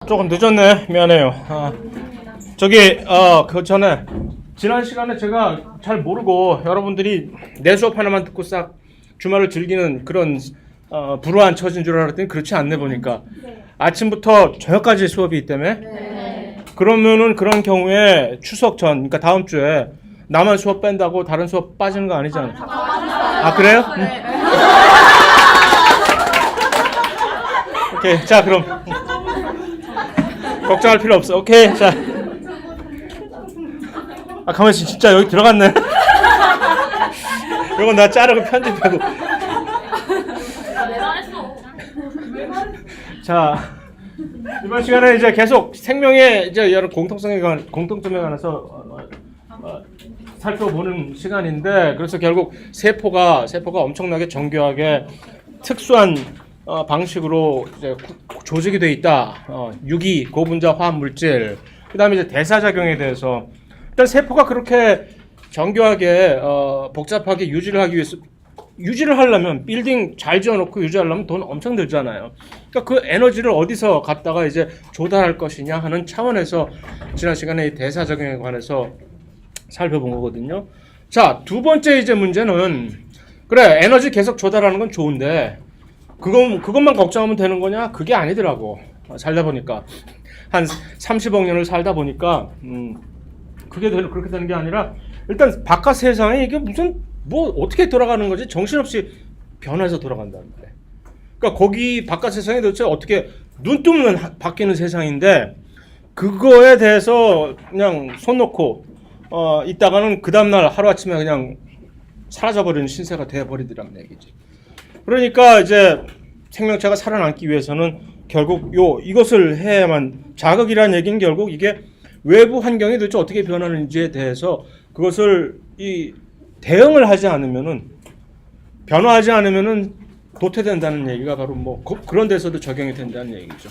조금 늦었네. 미안해요. 그 전에 지난 시간에 제가 잘 모르고 여러분들이 내 수업 하나만 듣고 싹 주말을 즐기는 그런 불우한 처진 줄 알았더니 그렇지 않네 보니까. 아침부터 저녁까지 수업이 있다며? 그러면은 그런 경우에 추석 전, 그러니까 다음 주에 나만 수업 뺀다고 다른 수업 빠지는 거 아니잖아. 아, 그래요? 오케이. 자, 그럼 걱정할 필요 없어. 오케이. 자. 아, 가만히 있어. 진짜 여기 들어갔네. 이건 나 자르고 편집하고. 자, 이번 시간에 이제 계속 생명의 이제 여러 공통점에 관해서 살펴보는 시간인데, 그래서 결국 세포가 엄청나게 정교하게 특수한 방식으로 이제 조직이 돼 있다. 유기, 고분자 화학 물질. 그다음에 이제 대사작용에 대해서 일단 세포가 그렇게 정교하게 복잡하게 유지를 하려면 빌딩 잘 지어놓고 유지하려면 돈 엄청 들잖아요. 그러니까 그 에너지를 어디서 갖다가 이제 조달할 것이냐 하는 차원에서 지난 시간에 이 대사작용에 관해서 살펴본 거거든요. 자, 두 번째 이제 문제는 그래 에너지 계속 조달하는 건 좋은데 그것만 걱정하면 되는 거냐? 그게 아니더라고. 살다 보니까 한 30억 년을 살다 보니까 그렇게 되는 게 아니라 일단 바깥 세상에 이게 무슨 뭐 어떻게 돌아가는 거지? 정신없이 변해서 돌아간다는 거예요. 그러니까 거기 바깥 세상에 도대체 어떻게 눈 뜨면 바뀌는 세상인데 그거에 대해서 그냥 손 놓고 있다가는 그 다음날 하루아침에 그냥 사라져버리는 신세가 되어버리더라는 얘기지. 그러니까 이제 생명체가 살아남기 위해서는 결국 이것을 해야만, 자극이라는 얘기는 결국 이게 외부 환경이 도대체 어떻게 변하는지에 대해서 그것을 대응을 하지 않으면은, 변화하지 않으면은 도태된다는 얘기가 바로 그런 데서도 적용이 된다는 얘기죠.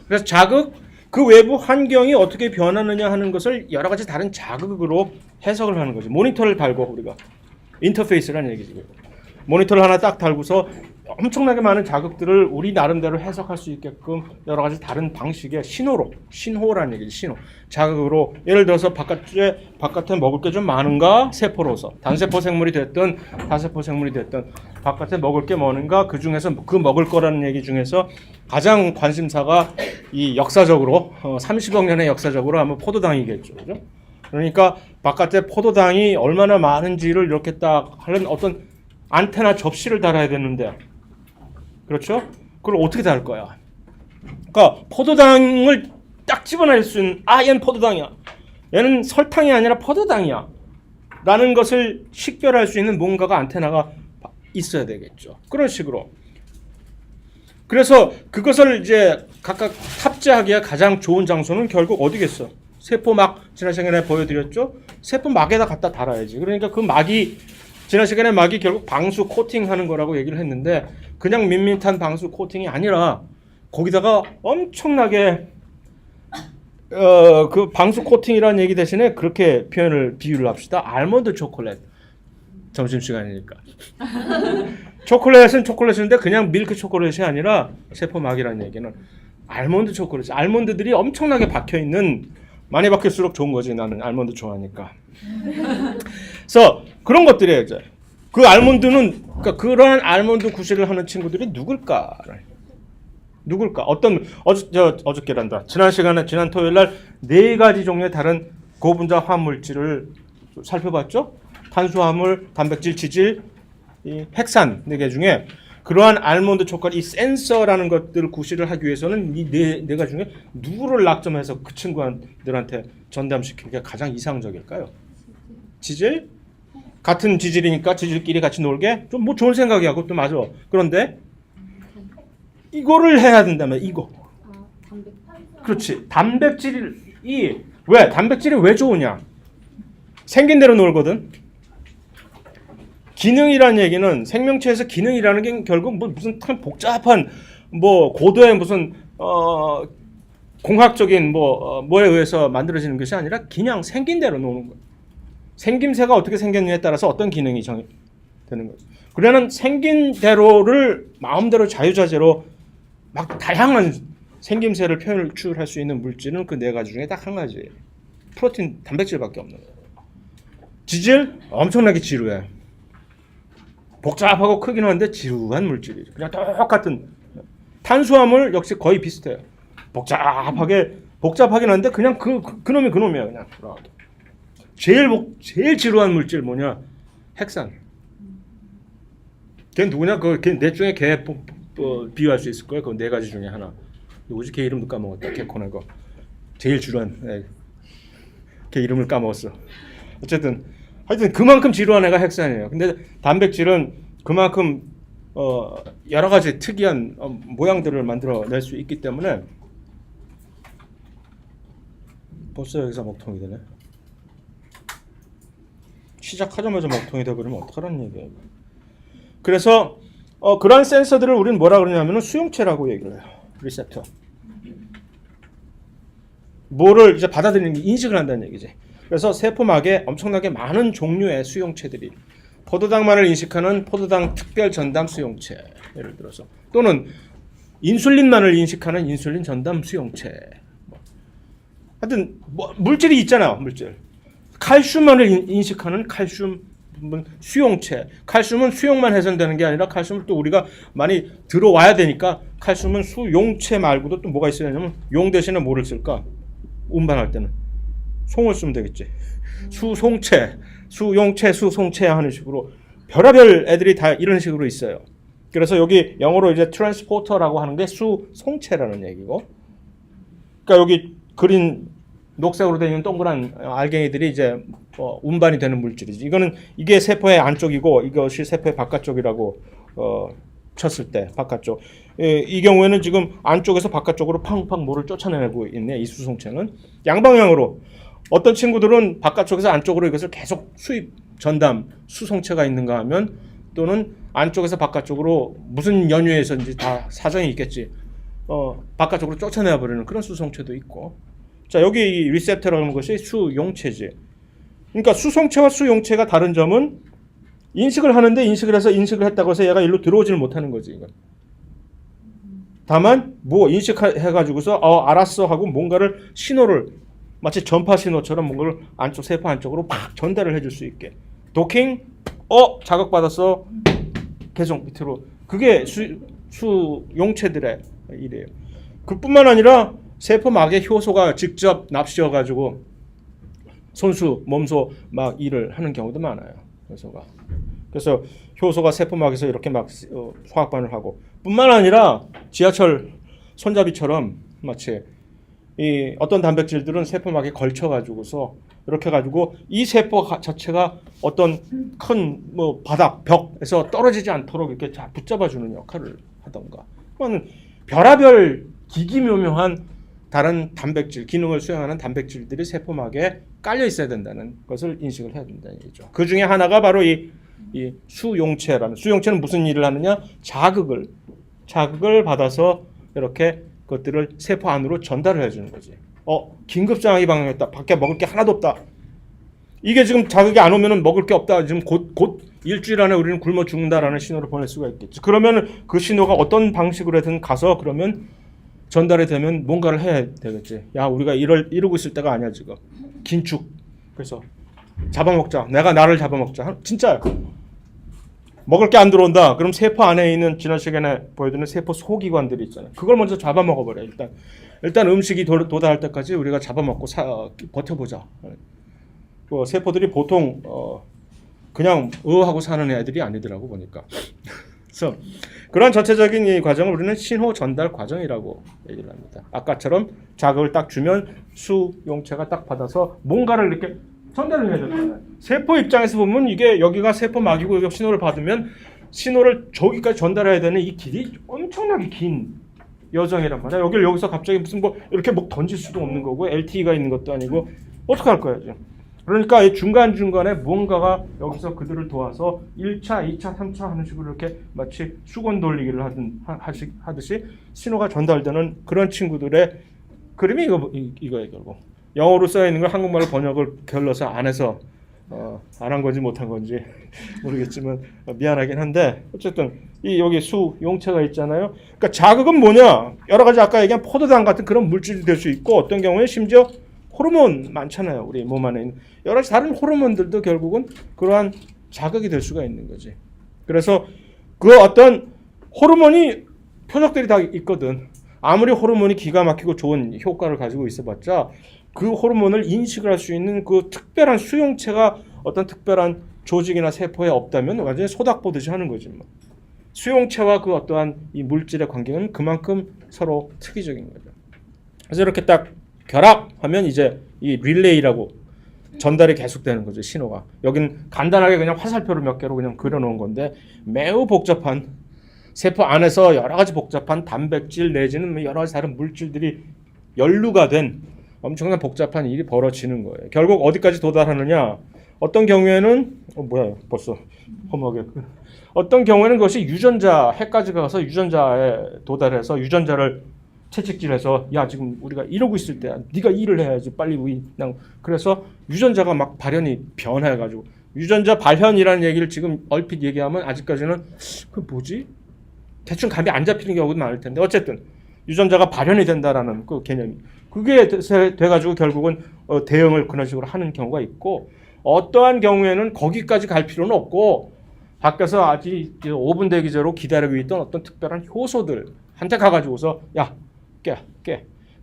그래서 자극, 그 외부 환경이 어떻게 변하느냐 하는 것을 여러 가지 다른 자극으로 해석을 하는 거죠. 모니터를 달고 우리가 인터페이스라는 얘기죠. 모니터를 하나 딱 달고서 엄청나게 많은 자극들을 우리 나름대로 해석할 수 있게끔 여러 가지 다른 방식의 신호라는 얘기죠. 신호. 자극으로 예를 들어서 바깥에 먹을 게 좀 많은가? 세포로서. 단세포 생물이 됐든 다세포 생물이 됐든 바깥에 먹을 게 많은가? 그 중에서 그 먹을 거라는 얘기 중에서 가장 관심사가 이 역사적으로 30억 년의 역사적으로 아마 포도당이겠죠. 그죠? 그러니까 바깥에 포도당이 얼마나 많은지를 이렇게 딱 하는 어떤 안테나 접시를 달아야 되는데, 그렇죠? 그걸 어떻게 달 거야? 그러니까 포도당을 딱 집어낼 수 있는 얘는 포도당이야. 얘는 설탕이 아니라 포도당이야. 라는 것을 식별할 수 있는 뭔가가 안테나가 있어야 되겠죠. 그런 식으로. 그래서 그것을 이제 각각 탑재하기에 가장 좋은 장소는 결국 어디겠어? 세포막, 지난 시간에 보여드렸죠? 세포막에다 갖다 달아야지. 그러니까 그 지난 시간에 막이 결국 방수 코팅하는 거라고 얘기를 했는데 그냥 밋밋한 방수 코팅이 아니라 거기다가 엄청나게 그 방수 코팅이라는 얘기 대신에 그렇게 비유를 합시다. 알몬드 초콜릿. 점심시간이니까. 초콜릿은 초콜릿인데 그냥 밀크 초콜릿이 아니라 세포막이라는 얘기는 알몬드 초콜릿. 알몬드들이 엄청나게 박혀있는, 많이 박힐수록 좋은 거지. 나는 알몬드 좋아하니까. 그래서 그런 것들이에요. 이제 그 알몬드는, 그러니까 그러한 알몬드 구실을 하는 친구들이 누굴까? 어저께란다. 지난 토요일 날 4가지 종류의 다른 고분자 화합물질을 살펴봤죠? 탄수화물, 단백질, 지질, 이 핵산 4개 중에 그러한 알몬드 초콜릿, 이 센서라는 것들을 구실을 하기 위해서는 이 네 가지 중에 누구를 낙점해서 그 친구들한테 전담시키는 게 가장 이상적일까요? 지질? 같은 지질이니까 지질끼리 같이 놀게? 좀 좋은 생각이야. 그것도 맞아. 그런데 이거를 해야 된다면 이거. 그렇지. 단백질이 왜 좋으냐? 생긴 대로 놀거든. 기능이라는 얘기는, 생명체에서 기능이라는 게 결국 무슨 복잡한 고도의 무슨 공학적인 뭐에 의해서 만들어지는 것이 아니라 그냥 생긴 대로 노는 거예요. 생김새가 어떻게 생겼느냐에 따라서 어떤 기능이 정해되는 거예요. 그러면 생긴 대로를 마음대로 자유자재로 막 다양한 생김새를 표출할 수 있는 물질은 그 네 가지 중에 딱 한 가지. 프로틴, 단백질밖에 없는 거예요. 지질 엄청나게 지루해. 복잡하고 크긴 한데 지루한 물질이죠. 그냥 똑같은. 탄수화물 역시 거의 비슷해요. 복잡하긴 한데 그냥 그놈이 그놈이야 그냥. 제일 지루한 물질 뭐냐? 핵산. 걔 누구냐? 걔넷 중에 걔 비유할 수 있을 거야. 그 네 가지 중에 하나. 누구지? 걔 이름도 까먹었다. 걔코네 거. 제일 지루한. 네. 걔 이름을 까먹었어. 어쨌든 하여튼 그만큼 지루한 애가 핵산이에요. 근데 단백질은 그만큼 여러 가지 특이한 모양들을 만들어낼 수 있기 때문에 벌써 여기서 먹통이 되네. 시작하자마자 먹통이 되버리면 어떡하라는 얘기예요. 그래서 그러한 센서들을 우리는 뭐라 그러냐면 수용체라고 얘기를 해요. 리셉터. 뭐를 이제 받아들이는 게 인식을 한다는 얘기지. 그래서 세포막에 엄청나게 많은 종류의 수용체들이 포도당만을 인식하는 포도당 특별 전담 수용체 예를 들어서 또는 인슐린만을 인식하는 인슐린 전담 수용체 하여튼 물질이 있잖아요. 물질. 칼슘만을 인식하는 칼슘 수용체. 칼슘은 수용만 해서되는 게 아니라 칼슘을 또 우리가 많이 들어와야 되니까 칼슘은 수용체 말고도 또 뭐가 있어야 하냐면 용 대신에 뭐를 쓸까? 운반할 때는 송을 쓰면 되겠지. 수송체, 수용체, 수송체 하는 식으로 별의별 애들이 다 이런 식으로 있어요. 그래서 여기 영어로 이제 트랜스포터라고 하는 게 수송체라는 얘기고. 그러니까 여기 그린 녹색으로 되어 있는 동그란 알갱이들이 이제 운반이 되는 물질이지. 이게 세포의 안쪽이고 이것이 세포의 바깥쪽이라고 쳤을 때 바깥쪽. 이 경우에는 지금 안쪽에서 바깥쪽으로 팡팡 뭐를 쫓아내고 있네. 이 수송체는 양방향으로. 어떤 친구들은 바깥쪽에서 안쪽으로 이것을 계속 수입 전담 수송체가 있는가 하면 또는 안쪽에서 바깥쪽으로 무슨 연유에서인지 다 사정이 있겠지. 바깥쪽으로 쫓아내야 버리는 그런 수송체도 있고. 자, 여기 이 리셉터라는 것이 수용체지. 그러니까 수송체와 수용체가 다른 점은 인식을 하는데 인식을 했다고 해서 얘가 일로 들어오지를 못하는 거지. 이건. 다만 뭐 인식해가지고서 알았어 하고 뭔가를 신호를 마치 전파 신호처럼 뭔가를 세포 안쪽으로 팍 전달을 해줄 수 있게. 도킹, 자극받았어. 계속 밑으로. 그게 수용체들의 일이에요. 그뿐만 아니라 세포막에 효소가 직접 납시어가지고 손수, 몸소 막 일을 하는 경우도 많아요. 그래서 효소가 세포막에서 이렇게 막 화학반을 하고 뿐만 아니라 지하철 손잡이처럼 마치 이 어떤 단백질들은 세포막에 걸쳐가지고서 이렇게 가지고 이 세포 자체가 어떤 큰 뭐 바닥, 벽에서 떨어지지 않도록 이렇게 붙잡아주는 역할을 하던가. 그건 별의별 기기묘묘한 다른 단백질, 기능을 수행하는 단백질들이 세포막에 깔려 있어야 된다는 것을 인식을 해야 된다는 얘기죠. 그 중에 하나가 바로 이 수용체라는. 수용체는 무슨 일을 하느냐? 자극을 받아서 이렇게 그것들을 세포 안으로 전달을 해주는 거지. 긴급 상황이 방영했다. 밖에 먹을 게 하나도 없다. 이게 지금 자극이 안 오면은 먹을 게 없다. 지금 곧 일주일 안에 우리는 굶어 죽는다라는 신호를 보낼 수가 있겠지. 그러면 그 신호가 어떤 방식으로든 가서 그러면 전달이 되면 뭔가를 해야 되겠지. 야, 우리가 이러고 있을 때가 아니야 지금. 긴축. 그래서 잡아먹자. 내가 나를 잡아먹자. 진짜요. 먹을 게 안 들어온다. 그럼 세포 안에 있는 지난 시간에 보여드린 세포 소기관들이 있잖아요. 그걸 먼저 잡아먹어버려. 일단 음식이 도달할 때까지 우리가 잡아먹고 버텨보자. 세포들이 보통 그냥 하고 사는 애들이 아니더라고 보니까. 그래서 그런 전체적인 이 과정을 우리는 신호 전달 과정이라고 얘기를 합니다. 아까처럼 자극을 딱 주면 수용체가 딱 받아서 뭔가를 이렇게 전달을 해야 되잖아요. 세포 입장에서 보면 이게 여기가 세포막이고 여기 신호를 받으면 신호를 저기까지 전달해야 되는 이 길이 엄청나게 긴 여정이란 말이야. 여기서 갑자기 무슨 이렇게 던질 수도 없는 거고 LTE가 있는 것도 아니고 어떻게 할 거야 지금. 그러니까 이 중간중간에 무언가가 여기서 그들을 도와서 1차, 2차, 3차 하는 식으로 이렇게 마치 수건 돌리기를 하듯이 신호가 전달되는 그런 친구들의 그림이 이거예요 결국. 영어로 써있는 걸 한국말로 번역을 결러서 안에서 안 한 건지 못 한 건지 모르겠지만 미안하긴 한데 어쨌든 이 여기 수용체가 있잖아요. 그러니까 자극은 뭐냐? 여러 가지 아까 얘기한 포도당 같은 그런 물질이 될 수 있고 어떤 경우에 심지어 호르몬 많잖아요. 우리 몸 안에 있는 여러 가지 다른 호르몬들도 결국은 그러한 자극이 될 수가 있는 거지. 그래서 그 어떤 호르몬이 표적들이 다 있거든. 아무리 호르몬이 기가 막히고 좋은 효과를 가지고 있어봤자 그 호르몬을 인식을 할 수 있는 그 특별한 수용체가 어떤 특별한 조직이나 세포에 없다면 완전히 소닥보듯이 하는 거지 뭐. 수용체와 그 어떠한 이 물질의 관계는 그만큼 서로 특이적인 거죠. 그래서 이렇게 딱 결합하면 이제 이 릴레이라고 전달이 계속되는 거죠. 신호가. 여긴 간단하게 그냥 화살표를 몇 개로 그냥 그려놓은 건데 매우 복잡한 세포 안에서 여러 가지 복잡한 단백질 내지는 여러 가지 다른 물질들이 연루가 된 엄청난 복잡한 일이 벌어지는 거예요. 결국 어디까지 도달하느냐? 어떤 경우에는 뭐야 벌써 허무하게 어떤 경우에는 그것이 유전자 핵까지 가서 유전자에 도달해서 유전자를 채찍질해서 야 지금 우리가 이러고 있을 때 네가 일을 해야지 빨리 그냥 그래서 유전자가 막 발현이 변해가지고 유전자 발현이라는 얘기를 지금 얼핏 얘기하면 아직까지는 그 뭐지? 대충 감이 안 잡히는 경우도 많을 텐데 어쨌든 유전자가 발현이 된다라는 그 개념이 그게 돼가지고 결국은 대응을 그런 식으로 하는 경우가 있고 어떠한 경우에는 거기까지 갈 필요는 없고 밖에서 아직 5분 대기제로 기다리고 있던 어떤 특별한 효소들한테 가가지고서 야 깨.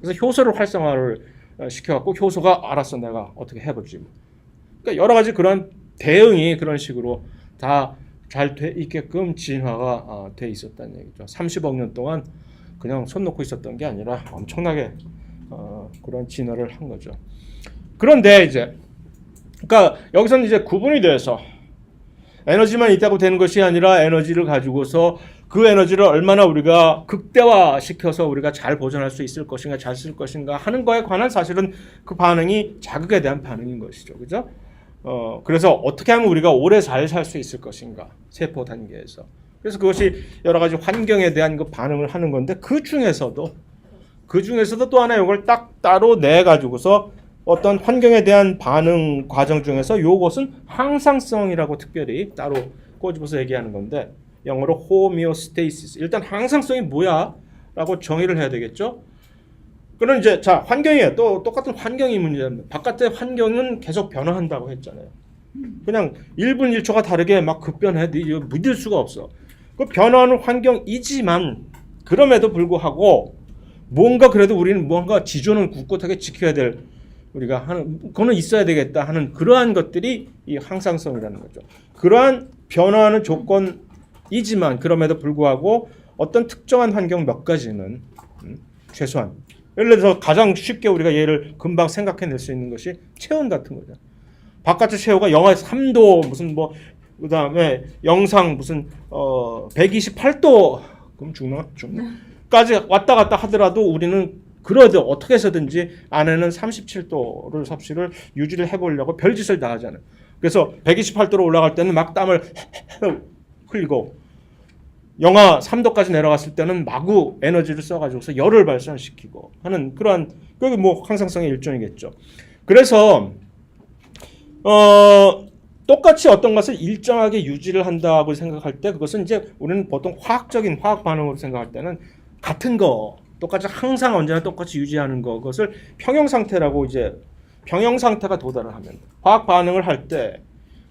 그래서 효소를 활성화를 시켜갖고 효소가 알았어 내가 어떻게 해보지. 그러니까 여러 가지 그런 대응이 그런 식으로 다 잘 돼 있게끔 진화가 돼 있었다는 얘기죠. 30억 년 동안 그냥 손 놓고 있었던 게 아니라 엄청나게 그런 진화를 한 거죠. 그런데 이제 그러니까 여기서는 이제 구분이 돼서 에너지만 있다고 되는 것이 아니라 에너지를 가지고서 그 에너지를 얼마나 우리가 극대화시켜서 우리가 잘 보존할 수 있을 것인가 잘 쓸 것인가 하는 거에 관한 사실은 그 반응이 자극에 대한 반응인 것이죠. 그죠? 그래서 어떻게 하면 우리가 오래 잘 살 수 있을 것인가 세포 단계에서 그래서 그것이 여러 가지 환경에 대한 그 반응을 하는 건데 그 중에서도 또 하나 이걸 딱 따로 내 가지고서 어떤 환경에 대한 반응 과정 중에서 이것은 항상성이라고 특별히 따로 꼬집어서 얘기하는 건데 영어로 homeostasis. 일단 항상성이 뭐야? 라고 정의를 해야 되겠죠? 그럼 이제 자 환경이에요. 또 똑같은 환경이 문제입니다. 바깥의 환경은 계속 변화한다고 했잖아요. 그냥 1분 1초가 다르게 막 급변해. 믿을 수가 없어. 그 변화하는 환경이지만 그럼에도 불구하고 뭔가 그래도 우리는 뭔가 지존은 굳굳하게 지켜야 될 우리가 하는 그거는 있어야 되겠다 하는 그러한 것들이 이 항상성이라는 거죠. 그러한 변화하는 조건이지만 그럼에도 불구하고 어떤 특정한 환경 몇 가지는 최소한 예를 들어서 가장 쉽게 우리가 얘를 금방 생각해낼 수 있는 것이 체온 같은 거죠. 바깥의 체온가 영하 3도 무슨 뭐 그다음에 영상 무슨 128도 그럼 죽나? 까지 왔다 갔다 하더라도 우리는 그러도 어떻게 해서든지 안에는 37도를 섭씨를 유지를 해보려고 별짓을 다 하잖아요. 그래서 128도로 올라갈 때는 막 땀을 흘리고 영하 3도까지 내려갔을 때는 마구 에너지를 써가지고서 열을 발산시키고 하는 그러한 그게 뭐 항상성의 일종이겠죠. 그래서 똑같이 어떤 것을 일정하게 유지를 한다고 생각할 때 그것은 이제 우리는 보통 화학적인 화학 반응으로 생각할 때는 같은 거 똑같이 항상 언제나 똑같이 유지하는 거 그것을 평형 상태라고 이제 평형 상태가 도달을 하면 화학 반응을 할 때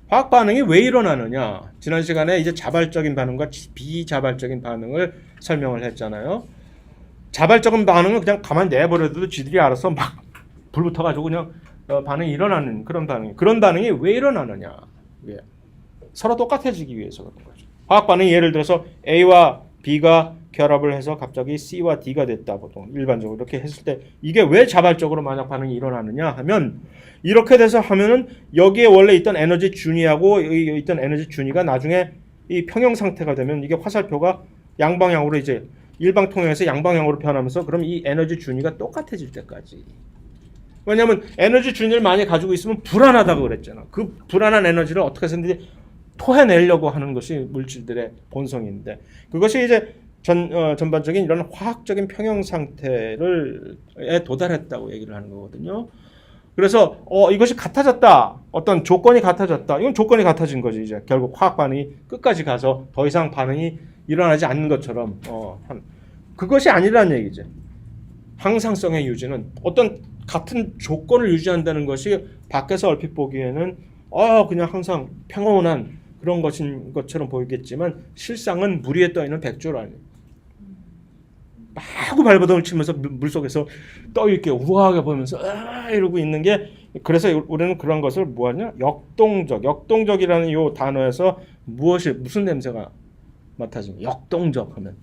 화학 반응이 왜 일어나느냐 지난 시간에 이제 자발적인 반응과 비자발적인 반응을 설명을 했잖아요. 자발적인 반응은 그냥 가만히 내버려둬도 지들이 알아서 막 불 붙어가지고 그냥 반응이 일어나는 그런 반응이 왜 일어나느냐 왜? 서로 똑같아지기 위해서 그런 거죠. 화학 반응이 예를 들어서 A와 B가 결합을 해서 갑자기 C와 D가 됐다 보통 일반적으로 이렇게 했을 때 이게 왜 자발적으로 만약 반응이 일어나느냐 하면 이렇게 돼서 하면은 여기에 원래 있던 에너지 준위하고 여기 있던 에너지 준위가 나중에 이 평형 상태가 되면 이게 화살표가 양방향으로 이제 일방통행에서 양방향으로 변하면서 그럼 이 에너지 준위가 똑같아질 때까지 왜냐하면 에너지 준위를 많이 가지고 있으면 불안하다고 그랬잖아. 그 불안한 에너지를 어떻게 해서든지 토해내려고 하는 것이 물질들의 본성인데 그것이 이제 전반적인 이런 화학적인 평형 상태에 도달했다고 얘기를 하는 거거든요. 그래서 이것이 같아졌다. 어떤 조건이 같아졌다. 이건 조건이 같아진 거지. 이제 결국 화학 반응이 끝까지 가서 더 이상 반응이 일어나지 않는 것처럼 그것이 아니라는 얘기죠. 항상성의 유지는 어떤 같은 조건을 유지한다는 것이 밖에서 얼핏 보기에는 그냥 항상 평온한 그런 것인 것처럼 보이겠지만 실상은 물 위에 떠 있는 백조를 아니에요. 마구 발버둥을 치면서 물속에서 떠 있게 우아하게 보면서 이러고 있는 게, 그래서 우리는 그런 것을 뭐하냐? 역동적이라는 이 단어에서 무슨 냄새가 맡아지냐? 역동적 하면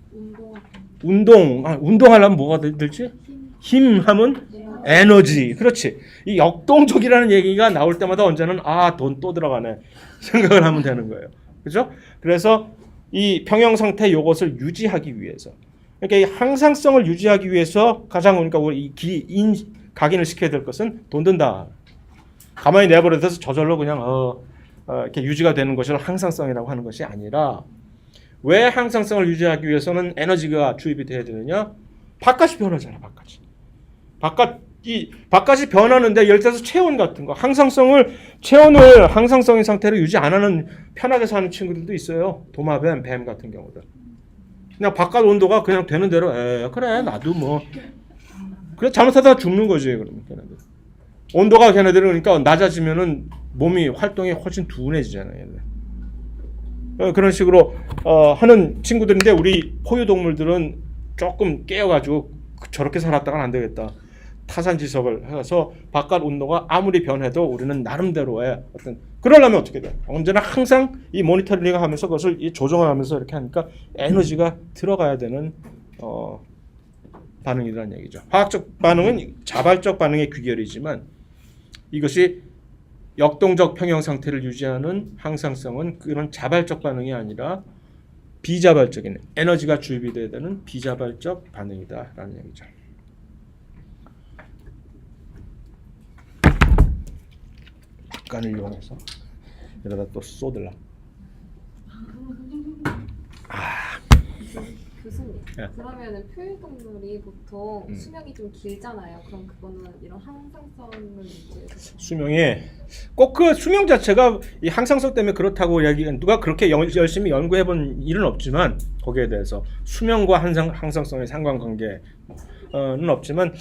운동하려면 뭐가 들지? 힘 하면 에너지. 그렇지. 이 역동적이라는 얘기가 나올 때마다 언제는 돈 또 들어가네 생각을 하면 되는 거예요. 그죠? 그래서 이 평형 상태 요것을 유지하기 위해서, 그러니까 이 항상성을 유지하기 위해서 가장 그러니까 우리 각인을 시켜야 될 것은 돈 든다. 가만히 내버려둬서 저절로 그냥 이렇게 유지가 되는 것을 항상성이라고 하는 것이 아니라, 왜 항상성을 유지하기 위해서는 에너지가 주입이 돼야 되느냐? 바깥이 변하잖아. 바깥이 변하는데 예를 들어서 체온 같은 거, 체온을 항상성의 상태로 유지 안 하는 편하게 사는 친구들도 있어요. 도마뱀, 뱀 같은 경우들. 그냥 바깥 온도가 그냥 되는 대로 그래 나도 뭐 그래 잘못하다가 죽는 거지. 그러면 걔네들 온도가 걔네들은 그러니까 낮아지면은 몸이 활동이 훨씬 둔해지잖아요. 그런 식으로 하는 친구들인데, 우리 포유동물들은 조금 깨어가지고 저렇게 살았다가는 안 되겠다. 타산지석을 해서 바깥 온도가 아무리 변해도 우리는 나름대로의 그러려면 어떻게 돼? 언제나 항상 이 모니터링을 하면서 그것을 조정을 하면서 이렇게 하니까 에너지가 들어가야 되는 반응이라는 얘기죠. 화학적 반응은 자발적 반응의 귀결이지만, 이것이 역동적 평형 상태를 유지하는 항상성은 그런 자발적 반응이 아니라 비자발적인 에너지가 주입이 돼야 되는 비자발적 반응이다라는 얘기죠. 약간을 이용해서 이러다 또 쏟을라. 교수님, 예. 그러면은 포유동물이 보통 수명이 좀 길잖아요. 그럼 그거는 이런 항상성을 유지해서 수명이 꼭 그 수명 자체가 이 항상성 때문에 그렇다고 누가 그렇게 열심히 연구해본 일은 없지만, 거기에 대해서 수명과 항상성의 상관관계는 없지만,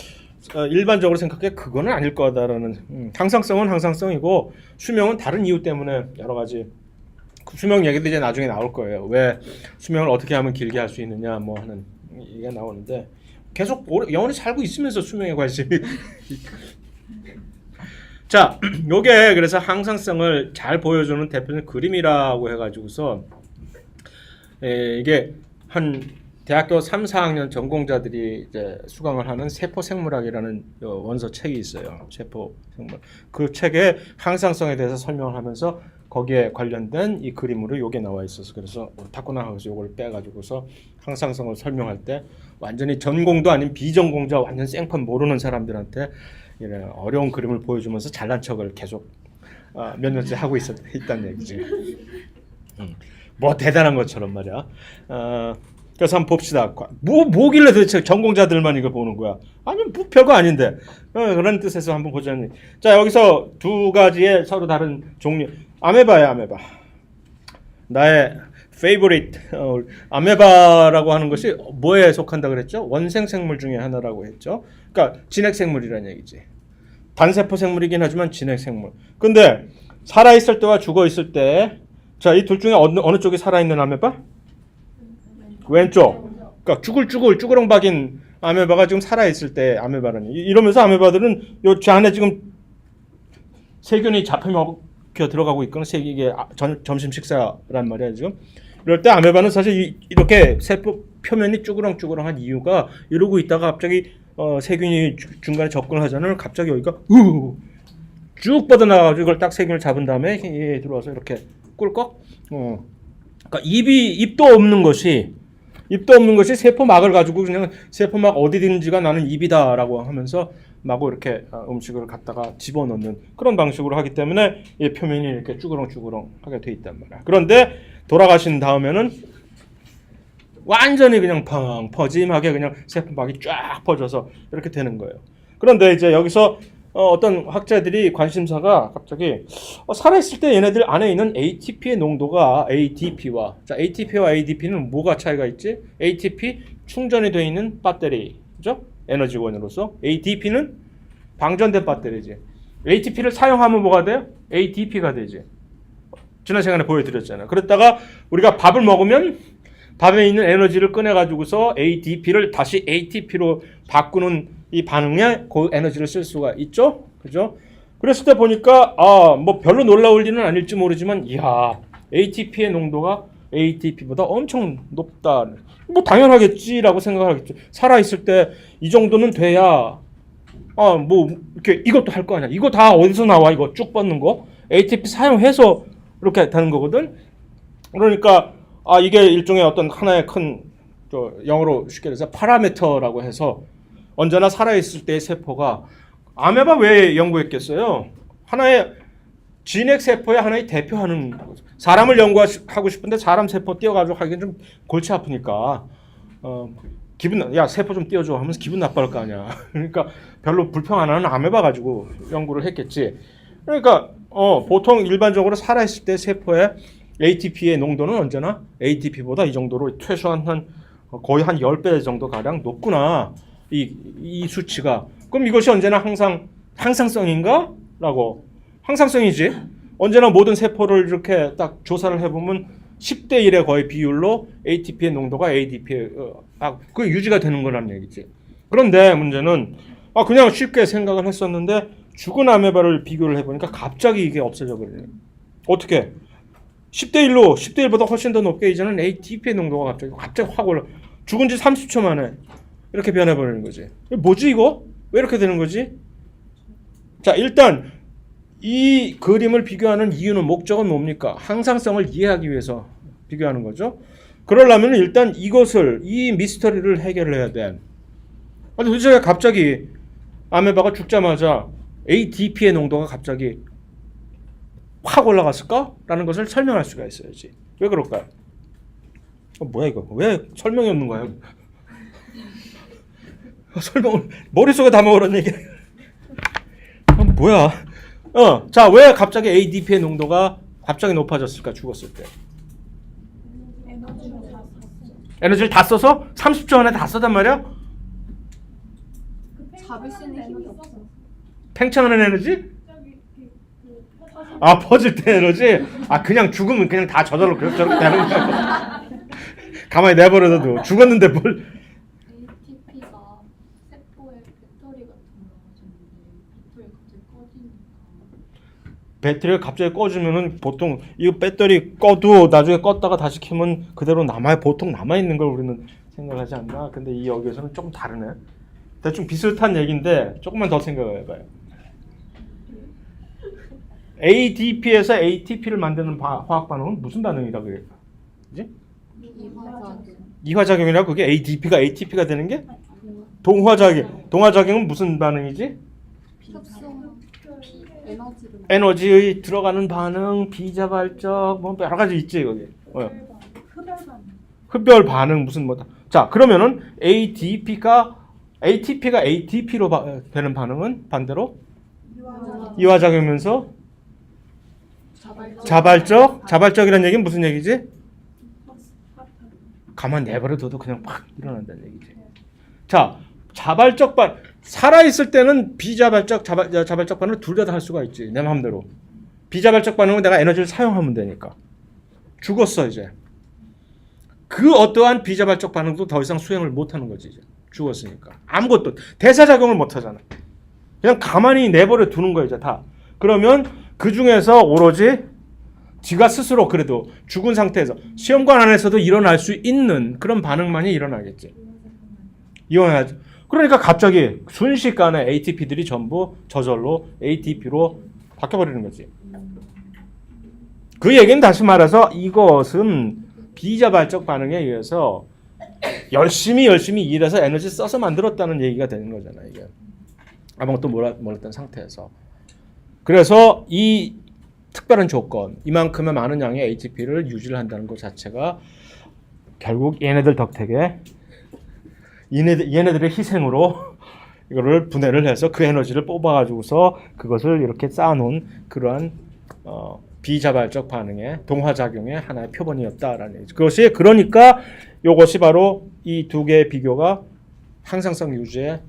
일반적으로 생각해 그거는 아닐 거다라는. 항상성은 항상성이고 수명은 다른 이유 때문에 여러 가지 수명 얘기도 이제 나중에 나올 거예요. 왜 수명을 어떻게 하면 길게 할 수 있느냐 뭐 하는 얘기가 나오는데, 계속 영원히 살고 있으면서 수명에 관심이 자, 요게 그래서 항상성을 잘 보여주는 대표적인 그림이라고 해가지고서 이게 한 대학교 3, 4학년 전공자들이 이제 수강을 하는 세포생물학이라는 원서 책이 있어요. 세포생물. 그 책에 항상성에 대해서 설명을 하면서 거기에 관련된 이 그림으로 요게 나와 있어서, 그래서 타코나하우스 요걸 빼가지고서 항상성을 설명할 때 완전히 전공도 아닌 비전공자 완전 생판 모르는 사람들한테 이런 어려운 그림을 보여주면서 잘난 척을 계속 몇 년째 하고 있다는 얘기지. 뭐 대단한 것처럼 말이야. 그래서 한번 봅시다. 뭐길래 도대체 전공자들만 이걸 보는 거야? 아니 뭐 별거 아닌데. 그런 뜻에서 한번 보자니. 자, 여기서 두 가지의 서로 다른 종류. 아메바야, 아메바. 나의 favorite. 아메바라고 하는 것이 뭐에 속한다 그랬죠? 원생 생물 중에 하나라고 했죠. 그러니까 진핵 생물이라는 얘기지. 단세포 생물이긴 하지만 진핵 생물. 근데 살아 있을 때와 죽어 있을 때, 자, 이 둘 중에 어느 쪽이 살아 있는 아메바? 왼쪽. 그러니까 쭈글쭈글렁박인 아메바가 지금 살아있을 때 아메바라니. 이러면서 아메바들은 저 안에 지금 세균이 잡혀먹혀 들어가고 있거나 이게 점심 식사란 말이야 지금. 이럴 때 아메바는 사실 이렇게 세포 표면이 쭈그렁쭈그렁한 이유가, 이러고 있다가 갑자기 세균이 중간에 접근을 하잖아요. 갑자기 여기가 쭉 뻗어나가지고 이걸 딱 세균을 잡은 다음에 들어와서 이렇게 꿀꺽. 그러니까 입도 없는 것이 세포막을 가지고 그냥 세포막 어디든지가 나는 입이다라고 하면서 마구 이렇게 음식을 갖다가 집어넣는 그런 방식으로 하기 때문에 이 표면이 이렇게 쭈그렁쭈그렁하게 돼 있단 말이야. 그런데 돌아가신 다음에는 완전히 그냥 펑 퍼짐하게 그냥 세포막이 쫙 퍼져서 이렇게 되는 거예요. 그런데 이제 여기서 어떤 학자들이 관심사가 갑자기 살아있을 때 얘네들 안에 있는 ATP의 농도가 ADP와 자 ATP와 ADP는 뭐가 차이가 있지? ATP 충전이 되어 있는 배터리, 그죠? 에너지원으로서 ADP는 방전된 배터리지. ATP를 사용하면 뭐가 돼요? ADP가 되지. 지난 시간에 보여드렸잖아요. 그랬다가 우리가 밥을 먹으면 밥에 있는 에너지를 꺼내가지고서 ADP를 다시 ATP로 바꾸는 이 반응에 그 에너지를 쓸 수가 있죠. 그죠? 그랬을 때 보니까 뭐 별로 놀라울 일은 아닐지 모르지만 이야 ATP의 농도가 ATP보다 엄청 높다. 뭐 당연하겠지라고 생각하겠죠. 살아있을 때 이 정도는 돼야 뭐 이렇게 이것도 할 거 아니야. 이거 다 어디서 나와? 이거 쭉 뻗는 거 ATP 사용해서 이렇게 되는 거거든. 그러니까 이게 일종의 어떤 하나의 큰 영어로 쉽게 해서 파라미터라고 해서 언제나 살아있을 때의 세포가 아메바 왜 연구했겠어요? 하나의 진핵 세포의 하나의 대표하는 거죠. 사람을 연구하고 싶은데 사람 세포 띄워가지고 하기엔 좀 골치 아프니까 야 세포 좀 띄워줘 하면서 기분 나빠할 거 아니야. 그러니까 별로 불평 안 하는 아메바 가지고 연구를 했겠지. 그러니까 보통 일반적으로 살아있을 때 세포의 ATP의 농도는 언제나 ADP보다 이 정도로 최소한 거의 한 10배 정도 가량 높구나. 이 수치가. 그럼 이것이 언제나 항상성인가? 라고. 항상성이지. 언제나 모든 세포를 이렇게 딱 조사를 해보면 10대 1의 거의 비율로 ATP의 농도가 ADP의 그게 유지가 되는 거라는 얘기지. 그런데 문제는 그냥 쉽게 생각을 했었는데 죽은 아메바를 비교를 해보니까 갑자기 이게 없어져 버리네. 어떻게? 10대 1로 10대 1보다 훨씬 더 높게 이제는 ATP의 농도가 갑자기 확 올라. 죽은 지 30초 만에 이렇게 변해버리는 거지. 뭐지 이거? 왜 이렇게 되는 거지? 자, 일단 이 그림을 비교하는 이유는 목적은 뭡니까? 항상성을 이해하기 위해서 비교하는 거죠. 그러려면 일단 이 미스터리를 해결을 해야 돼. 아니 도대체 갑자기 아메바가 죽자마자 ADP의 농도가 갑자기 확 올라갔을까? 라는 것을 설명할 수가 있어야지. 왜 그럴까요? 뭐야 이거? 왜 설명이 없는 거야? 설명을 머릿속에 담아오라는 얘기야. 뭐야? 자, 왜 갑자기 ADP의 농도가 갑자기 높아졌을까? 죽었을 때. 에너지를 다 써서 30초 안에 다 썼단 말이야? 잡을 수 있는 힘이 없어. 팽창하는 에너지? 퍼질 때 에너지? 그냥 죽으면 그냥 다 저절로 저렇게 되는 거야. 가만히 내버려둬도 죽었는데 뭘. ATP가 세포의 배터리 같은 거 가졌는데 배터리가 갑자기 꺼지니까 배터리가 갑자기 꺼지면은 보통 이 배터리 꺼도 나중에 껐다가 다시 켜면 그대로 보통 남아있는 걸 우리는 생각하지 않나? 근데 이 여기에서는 조금 다르네. 대충 비슷한 얘기인데 조금만 더 생각을 해봐요. ADP에서 ATP를 만드는 화학 반응은 무슨 반응이라고 그래? 그지? 이화작용이라고 그게 ADP가 ATP가 되는 게? 동화작용. 동화작용은 무슨 반응이지? 흡수 에너지를 에너지의 들어가는 반응, 비자발적, 뭐 여러 가지 있지 거기. 흡열 반응 무슨 뭐다. 자 그러면은 ATP가 ADP로 되는 반응은 반대로 이화작용이면서 자발적이라는 얘기는 무슨 얘기지? 가만 내버려둬도 그냥 확 일어난다는 얘기지. 자, 자발적 살아있을 때는 비자발적, 자발적 반응을 둘 다 할 수가 있지. 내 마음대로. 비자발적 반응은 내가 에너지를 사용하면 되니까. 죽었어 이제. 그 어떠한 비자발적 반응도 더 이상 수행을 못하는 거지 이제. 죽었으니까. 아무것도 대사작용을 못하잖아. 그냥 가만히 내버려 두는 거야 이제 다. 그러면 그 중에서 오로지 지가 스스로 그래도 죽은 상태에서 시험관 안에서도 일어날 수 있는 그런 반응만이 일어나겠지. 이용해야죠. 그러니까 갑자기 순식간에 ATP들이 전부 저절로 ATP로 바뀌어버리는 거지. 그 얘기는 다시 말해서 이것은 비자발적 반응에 의해서 열심히 일해서 에너지 써서 만들었다는 얘기가 되는 거잖아요. 이게 아무것도 몰랐던 상태에서. 그래서 이 특별한 조건, 이만큼의 많은 양의 ATP를 유지를 한다는 것 자체가 결국 얘네들 덕택에 얘네들의 희생으로 이거를 분해를 해서 그 에너지를 뽑아가지고서 그것을 이렇게 쌓아놓은 그러한 비자발적 반응의 동화작용의 하나의 표본이었다라는 얘기죠. 그것이 그러니까 이것이 바로 이 두 개의 비교가 항상성 유지의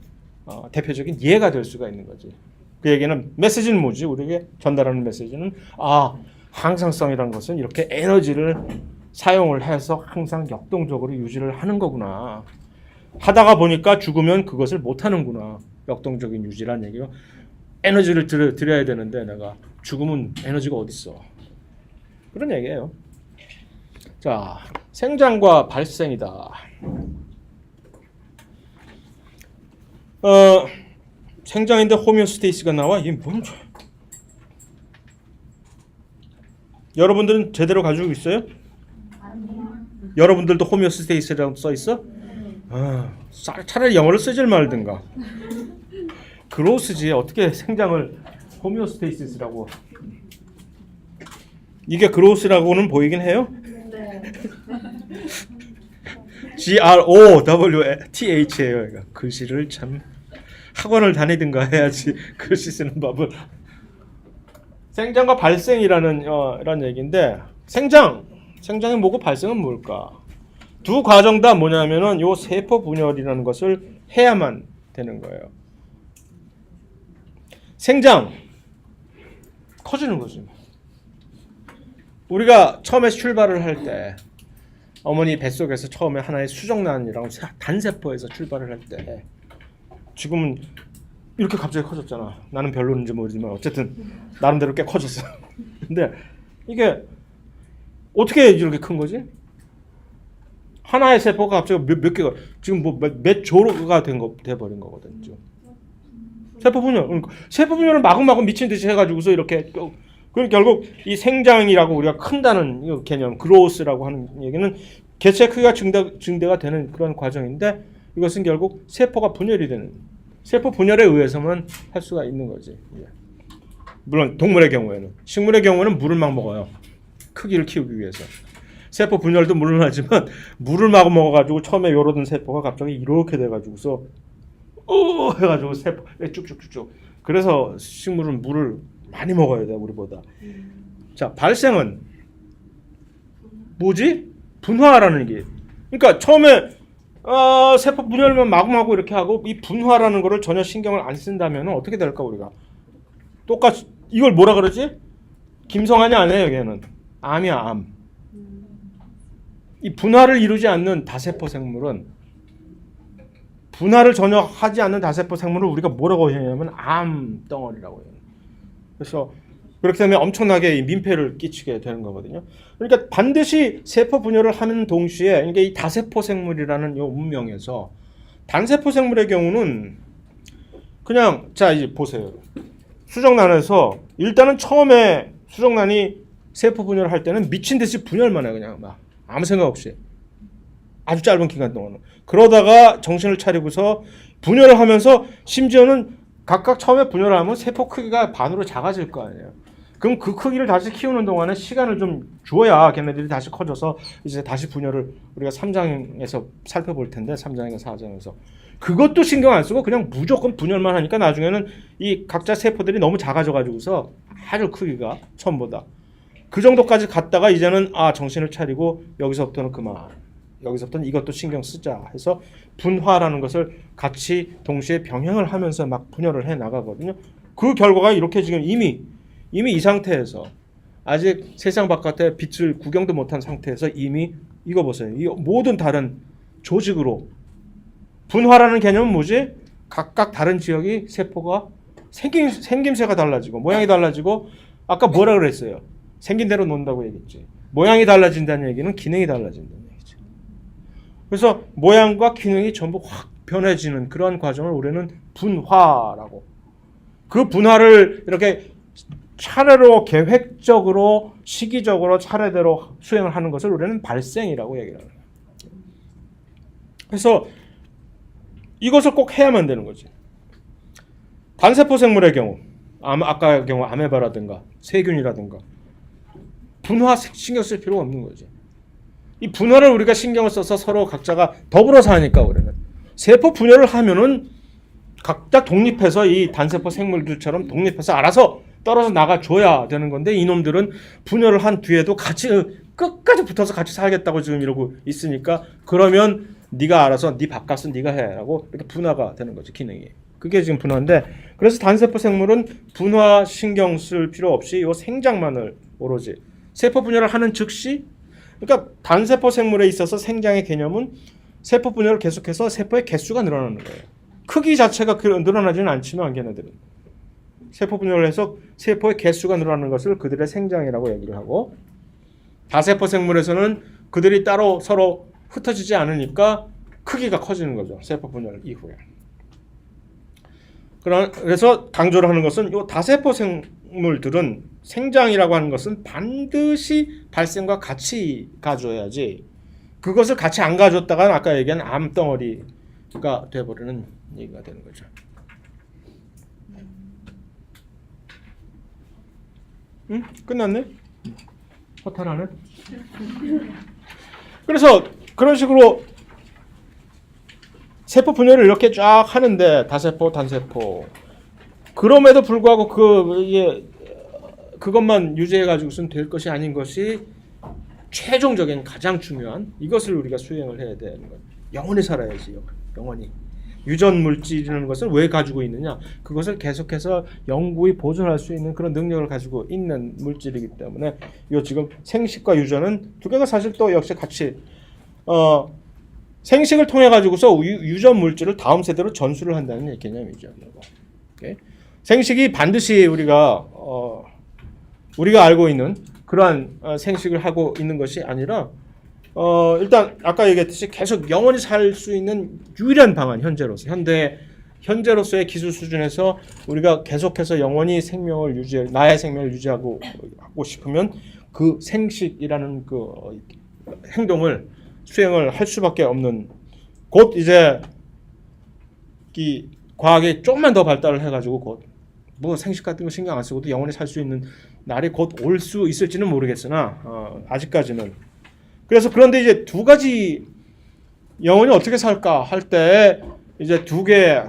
대표적인 예가 될 수가 있는 거지. 그 얘기는 메시지는 뭐지? 우리에게 전달하는 메시지는 항상성이라는 것은 이렇게 에너지를 사용을 해서 항상 역동적으로 유지를 하는 거구나. 하다가 보니까 죽으면 그것을 못 하는구나. 역동적인 유지란 얘기가 에너지를 드려야 되는데 내가 죽으면 에너지가 어디 있어? 그런 얘기예요. 자, 생장과 발생이다. 생장인데 호미오스테이스가 나와? 이게 뭔? 여러분들은 제대로 가지고 있어요? 여러분들도 호미오스테이스라고 써 있어? 차라리 영어를 쓰질 말든가. 그로스지 어떻게 생장을 호미오스테이시스라고? 이게 그로스라고는 보이긴 해요? 네. GROWTH예요. 글씨를 참 학원을 다니든가 해야지 글씨 쓰는 법을. 생장과 발생이라는 이런 얘기인데 생장이 뭐고 발생은 뭘까? 두 과정 다 뭐냐면은 요 세포 분열이라는 것을 해야만 되는 거예요. 생장 커지는 거지. 우리가 처음에 출발을 할 때 어머니 뱃속에서 처음에 하나의 수정란이랑 단세포에서 출발을 할 때 지금은 이렇게 갑자기 커졌잖아. 나는 별로인지 모르지만 어쨌든 나름대로 꽤 커졌어. 근데 이게 어떻게 이렇게 큰 거지? 하나의 세포가 갑자기 몇 개가 지금 뭐 몇 조가 돼버린 거거든. 지금. 세포 분열. 그러니까 세포 분열을 마구마구 미친 듯이 해가지고서 이렇게 결국 이 생장이라고 우리가 큰다는 개념, 그로스라고 하는 얘기는 개체 크기가 증대가 되는 그런 과정인데 이것은 결국 세포가 분열이 되는 세포 분열에 의해서만 할 수가 있는 거지. 물론 동물의 경우에는 식물의 경우는 물을 막 먹어요. 크기를 키우기 위해서. 세포 분열도 물론 하지만 물을 막 먹어가지고 처음에 요러던 세포가 갑자기 이렇게 돼가지고서 해가지고 세포 쭉쭉쭉쭉. 그래서 식물은 물을 많이 먹어야 돼 우리보다. 자, 발생은 뭐지? 분화라는 게. 그러니까 처음에 세포 분열만 마구마구 이렇게 하고 이 분화라는 거를 전혀 신경을 안 쓴다면 어떻게 될까 우리가? 똑같이 이걸 뭐라 그러지? 김성환이 아니에요 걔는. 암이야 암. 이 분화를 이루지 않는 다세포 생물은 분화를 전혀 하지 않는 다세포 생물을 우리가 뭐라고 해냐면 암 덩어리라고 해요. 그래서 그렇게 되면 엄청나게 민폐를 끼치게 되는 거거든요. 그러니까 반드시 세포 분열을 하는 동시에 그러니까 이 다세포 생물이라는 이 운명에서 단세포 생물의 경우는 그냥 자 이제 보세요. 수정란에서 일단은 처음에 수정란이 세포 분열을 할 때는 미친 듯이 분열만 해 그냥 막 아무 생각 없이 아주 짧은 기간 동안 그러다가 정신을 차리고서 분열을 하면서 심지어는 각각 처음에 분열을 하면 세포 크기가 반으로 작아질 거 아니에요. 그럼 그 크기를 다시 키우는 동안에 시간을 좀 주어야 걔네들이 다시 커져서 이제 다시 분열을 우리가 3장에서 살펴볼 텐데 3장이나 4장에서 그것도 신경 안 쓰고 그냥 무조건 분열만 하니까 나중에는 이 각자 세포들이 너무 작아져 가지고서 아주 크기가 처음보다 그 정도까지 갔다가 이제는 정신을 차리고 여기서부터는 그만. 여기서부터는 이것도 신경 쓰자 해서 분화라는 것을 같이 동시에 병행을 하면서 막 분열을 해 나가거든요. 그 결과가 이렇게 지금 이미 이 상태에서 아직 세상 바깥에 빛을 구경도 못한 상태에서 이미 이거 보세요. 이 모든 다른 조직으로 분화라는 개념은 뭐지? 각각 다른 지역이 세포가 생김새가 달라지고 모양이 달라지고 아까 뭐라 그랬어요? 생긴 대로 논다고 얘기했지. 모양이 달라진다는 얘기는 기능이 달라진다는 얘기지. 그래서 모양과 기능이 전부 확 변해지는 그러한 과정을 우리는 분화라고. 그 분화를 이렇게 차례로 계획적으로 시기적으로 차례대로 수행을 하는 것을 우리는 발생이라고 얘기를 해요. 그래서 이것을 꼭 해야만 되는 거지. 단세포 생물의 경우, 아까의 경우 아메바라든가 세균이라든가 분화 신경 쓸 필요가 없는 거지. 이 분화를 우리가 신경을 써서 서로 각자가 더불어서 하니까 우리는 세포 분열을 하면은 각자 독립해서 이 단세포 생물들처럼 독립해서 알아서 떨어져 나가줘야 되는 건데 이놈들은 분열을 한 뒤에도 같이 끝까지 붙어서 같이 살겠다고 지금 이러고 있으니까 그러면 네가 알아서 네 밥값은 네가 해라고 이렇게 분화가 되는 거죠, 기능이. 그게 지금 분화인데 그래서 단세포 생물은 분화 신경 쓸 필요 없이 이 생장만을 오로지 세포 분열을 하는 즉시 그러니까 단세포 생물에 있어서 생장의 개념은 세포 분열을 계속해서 세포의 개수가 늘어나는 거예요. 크기 자체가 늘어나지는 않지만 걔네들은 세포 분열을 해서 세포의 개수가 늘어나는 것을 그들의 생장이라고 얘기를 하고 다세포 생물에서는 그들이 따로 서로 흩어지지 않으니까 크기가 커지는 거죠. 세포 분열 이후에. 그래서 강조를 하는 것은 이 다세포 생물들은 생장이라고 하는 것은 반드시 발생과 같이 가져야지 그것을 같이 안 가졌다가 아까 얘기한 암덩어리가 돼버리는 얘기가 되는 거죠. 응? 끝났네? 허탈하네? 그래서 그런 식으로 세포 분열을 이렇게 쫙 하는데 다세포, 단세포 그럼에도 불구하고 그것만 유지해 가지고선 될 것이 아닌 것이 최종적인 가장 중요한 이것을 우리가 수행을 해야 되는 거예요. 영원히 살아야지. 영원히. 유전 물질이라는 것을 왜 가지고 있느냐? 그것을 계속해서 영구히 보존할 수 있는 그런 능력을 가지고 있는 물질이기 때문에 이 지금 생식과 유전은 두 개가 사실 또 역시 같이 생식을 통해 가지고서 유전 물질을 다음 세대로 전수를 한다는 개념이죠. 오케이? 생식이 반드시 우리가 알고 있는 그러한 생식을 하고 있는 것이 아니라 일단 아까 얘기했듯이 계속 영원히 살 수 있는 유일한 방안 현재로서의 기술 수준에서 우리가 계속해서 영원히 나의 생명을 유지하고 싶으면 그 생식이라는 그 행동을 수행을 할 수밖에 없는 곧 이제 이 과학이 조금만 더 발달을 해가지고 곧 뭐 생식 같은 거 신경 안 쓰고도 영원히 살 수 있는 날이 곧 올 수 있을지는 모르겠으나 아직까지는 그래서 그런데 이제 두 가지 영혼이 어떻게 살까 할 때 이제 두 개의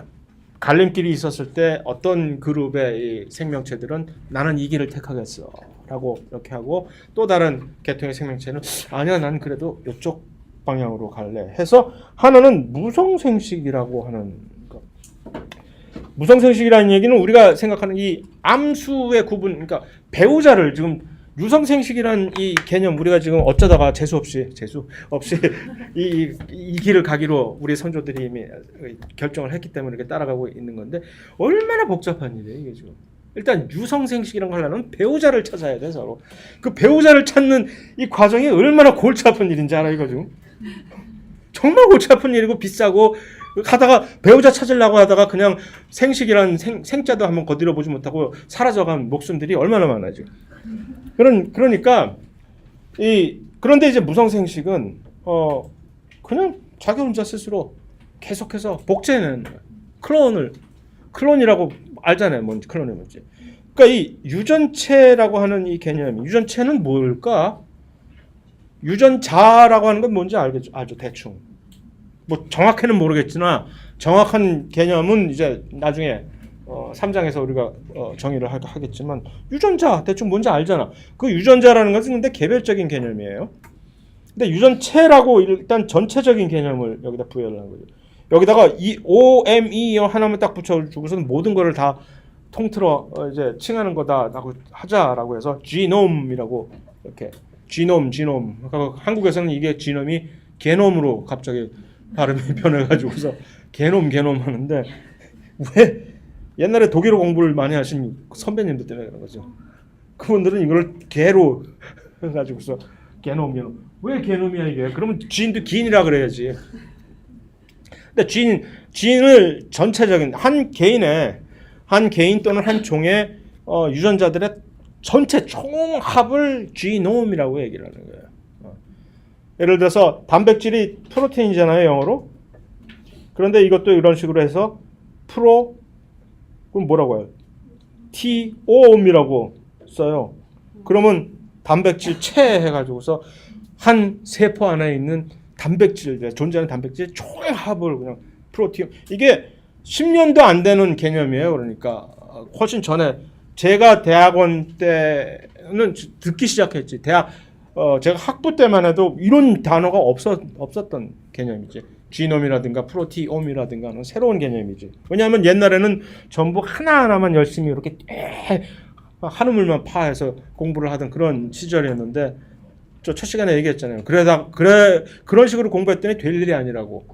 갈림길이 있었을 때 어떤 그룹의 이 생명체들은 나는 이 길을 택하겠어 라고 이렇게 하고 또 다른 계통의 생명체는 아니야 난 그래도 이쪽 방향으로 갈래 해서 하나는 무성생식이라고 하는 것. 무성생식이라는 얘기는 우리가 생각하는 이 암수의 구분 그러니까 배우자를 지금 유성생식이라는 이 개념 우리가 지금 어쩌다가 재수 없이 이 길을 가기로 우리 선조들이 이미 결정을 했기 때문에 이렇게 따라가고 있는 건데 얼마나 복잡한 일이에요 이게 지금. 일단 유성생식이라는 걸 하려면 배우자를 찾아야 돼 서로. 그 배우자를 찾는 이 과정이 얼마나 골치 아픈 일인지 알아 이거 지금. 정말 골치 아픈 일이고 비싸고 하다가 배우자 찾으려고 하다가 그냥 생식이라는 생자도 한번 건드려 보지 못하고 사라져간 목숨들이 얼마나 많아요 지금. 그러니까 그런데 이제 무성생식은 그냥 자기 혼자 스스로 계속해서 복제는 클론이라고 알잖아요. 뭔지 클론이 뭔지. 그러니까 이 유전체라고 하는 이 개념이 유전체는 뭘까? 유전자라고 하는 건 뭔지 알죠 대충. 뭐 정확히는 모르겠지만 정확한 개념은 이제 나중에 3장에서 우리가 정의를 하겠지만 유전자 대충 뭔지 알잖아. 그 유전자라는 것은 근데 개별적인 개념이에요. 근데 유전체라고 일단 전체적인 개념을 여기다 부여를 한 거죠. 여기다가 이 OME 하나만 딱 붙여주고서는 모든 거를 다 통틀어 이제 칭하는 거다라고 하자라고 해서 지놈이라고 이렇게 지놈. 그러니까 한국에서는 이게 지놈이 게놈으로 갑자기 발음이 변해가지고서 게놈 하는데 왜 옛날에 독일어 공부를 많이 하신 선배님들 때문에 그런 거죠. 그분들은 이걸 개로 해가지고서 게놈. 왜 게놈이야 이게? 그러면 지인도 기인이라 그래야지. 근데 지인을 전체적인 한 개인 또는 한 종의 유전자들의 전체 총합을 지놈이라고 얘기를 하는 거예요. 예를 들어서 단백질이 프로테인이잖아요 영어로. 그런데 이것도 이런 식으로 해서 그럼 뭐라고 해요? TOM이라고 써요. 그러면 단백질체 해가지고서 한 세포 안에 있는 존재하는 단백질 총합을 그냥 프로티움. 이게 10년도 안 되는 개념이에요. 그러니까 훨씬 전에 제가 대학원 때는 듣기 시작했지. 제가 학부 때만 해도 이런 단어가 없었던 개념이지. 지놈이라든가 프로티옴이라든가는 새로운 개념이지. 왜냐하면 옛날에는 전부 하나하나만 열심히 이렇게 한우물만 파해서 공부를 하던 그런 시절이었는데 저 첫 시간에 얘기했잖아요. 그런 식으로 공부했더니 될 일이 아니라고.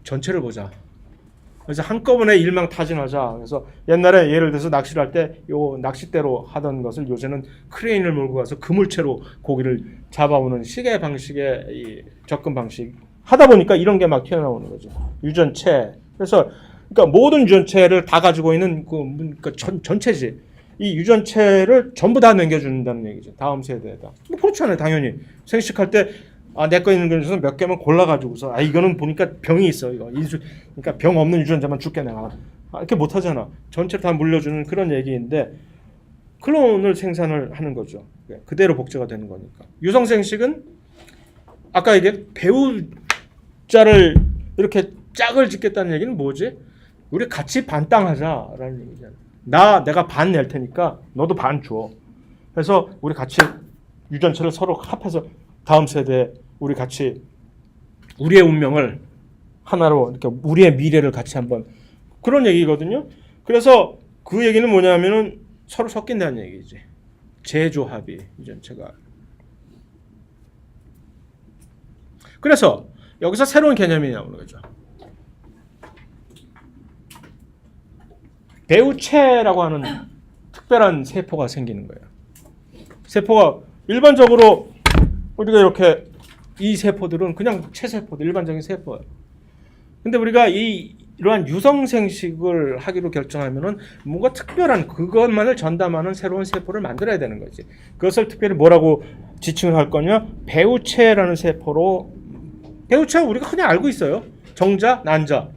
전체를 보자. 그래서 한꺼번에 일망타진하자. 그래서 옛날에 예를 들어서 낚시를 할 때 요 낚싯대로 하던 것을 요새는 크레인을 몰고 가서 그물체로 고기를 잡아오는 시계 방식의 이 접근 방식 하다 보니까 이런 게 막 튀어나오는 거죠. 유전체. 그래서 그러니까 모든 유전체를 다 가지고 있는 그러니까 전체지. 이 유전체를 전부 다 남겨준다는 얘기죠. 다음 세대에다. 뭐 그렇잖아요, 당연히. 생식할 때 내 거 있는 거 중에서 몇 개만 골라가지고서 이거는 보니까 병이 있어 이거 그러니까 병 없는 유전자만 줄게 내가 이렇게 못하잖아. 전체를 다 물려주는 그런 얘기인데 클론을 생산을 하는 거죠. 그대로 복제가 되는 거니까. 유성생식은 아까 이게 배우자를 이렇게 짝을 짓겠다는 얘기는 뭐지? 우리 같이 반땅하자라는 얘기잖아. 내가 반 낼 테니까 너도 반 줘. 그래서 우리 같이 유전체를 서로 합해서 다음 세대에 우리 같이 우리의 운명을 하나로 이렇게 우리의 미래를 같이 한번 그런 얘기거든요. 그래서 그 얘기는 뭐냐면은 서로 섞인다는 얘기지. 재조합이 유전체가. 그래서 여기서 새로운 개념이 나오는 거죠. 배우체라고 하는 특별한 세포가 생기는 거예요. 세포가 일반적으로 우리가 이렇게 이 세포들은 그냥 체세포들, 일반적인 세포예요. 근데 우리가 이러한 유성생식을 하기로 결정하면은 뭔가 특별한 그것만을 전담하는 새로운 세포를 만들어야 되는 거지. 그것을 특별히 뭐라고 지칭을 할 거냐? 배우체라는 세포로. 배우체가 우리가 흔히 알고 있어요. 정자, 난자가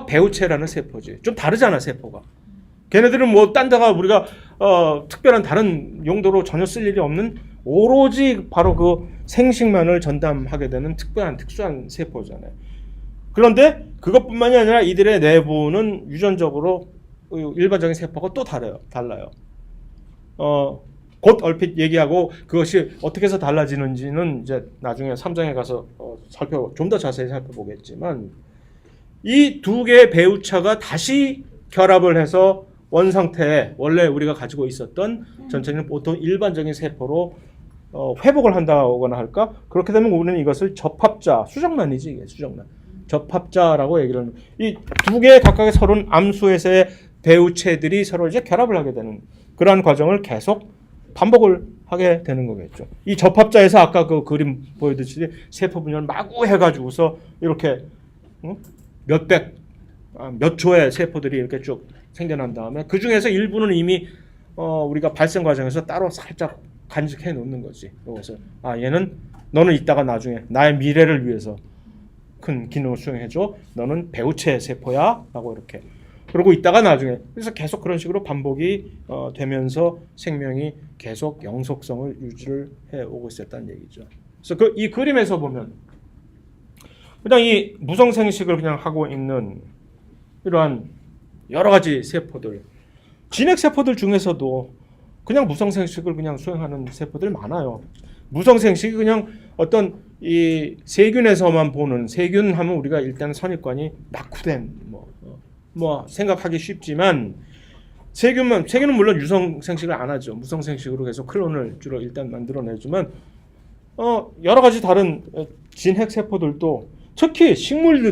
배우체라는 세포지. 좀 다르잖아, 세포가. 걔네들은 뭐 딴 데가 우리가 특별한 다른 용도로 전혀 쓸 일이 없는 오로지 바로 그 생식만을 전담하게 되는 특수한 세포잖아요. 그런데 그것뿐만이 아니라 이들의 내부는 유전적으로 일반적인 세포가 또 달라요. 곧 얼핏 얘기하고 그것이 어떻게 해서 달라지는지는 이제 나중에 3장에 가서 좀 더 자세히 살펴보겠지만 이 두 개의 배우차가 다시 결합을 해서 원상태에 원래 우리가 가지고 있었던 전체는 보통 일반적인 세포로 회복을 한다거나 할까? 그렇게 되면 우리는 이것을 접합자, 수정란이지 이게 수정란. 접합자라고 얘기를 하는. 이 두 개의 각각의 서른 암수에서의 배우체들이 서로 이제 결합을 하게 되는 그러한 과정을 계속 반복을 하게 되는 거겠죠. 이 접합자에서 아까 그 그림 보여드렸듯이 세포 분열을 마구 해가지고서 이렇게 몇 조의 세포들이 이렇게 쭉 생겨난 다음에 그 중에서 일부는 이미 우리가 발생 과정에서 따로 살짝 간직해 놓는 거지. 그래서 얘는 너는 이따가 나중에 나의 미래를 위해서 큰 기능을 수행해줘. 너는 배우체 세포야 라고 이렇게. 그러고 있다가 나중에 그래서 계속 그런 식으로 반복이 되면서 생명이 계속 영속성을 유지를 해오고 있었다는 얘기죠. 그래서 이 그림에서 보면 그냥 이 무성생식을 그냥 하고 있는 이러한 여러 가지 세포들, 진핵세포들 중에서도 그냥 무성생식을 그냥 수행하는 세포들 많아요. 무성생식이 그냥 어떤 이 세균에서만 보는, 세균 하면 우리가 일단 선입관이 낙후된 뭐 생각하기 쉽지만 세균은 물론 유성생식을 안 하죠. 무성생식으로 계속 클론을 주로 일단 만들어내지만 여러 가지 다른 진핵세포들도 특히 식물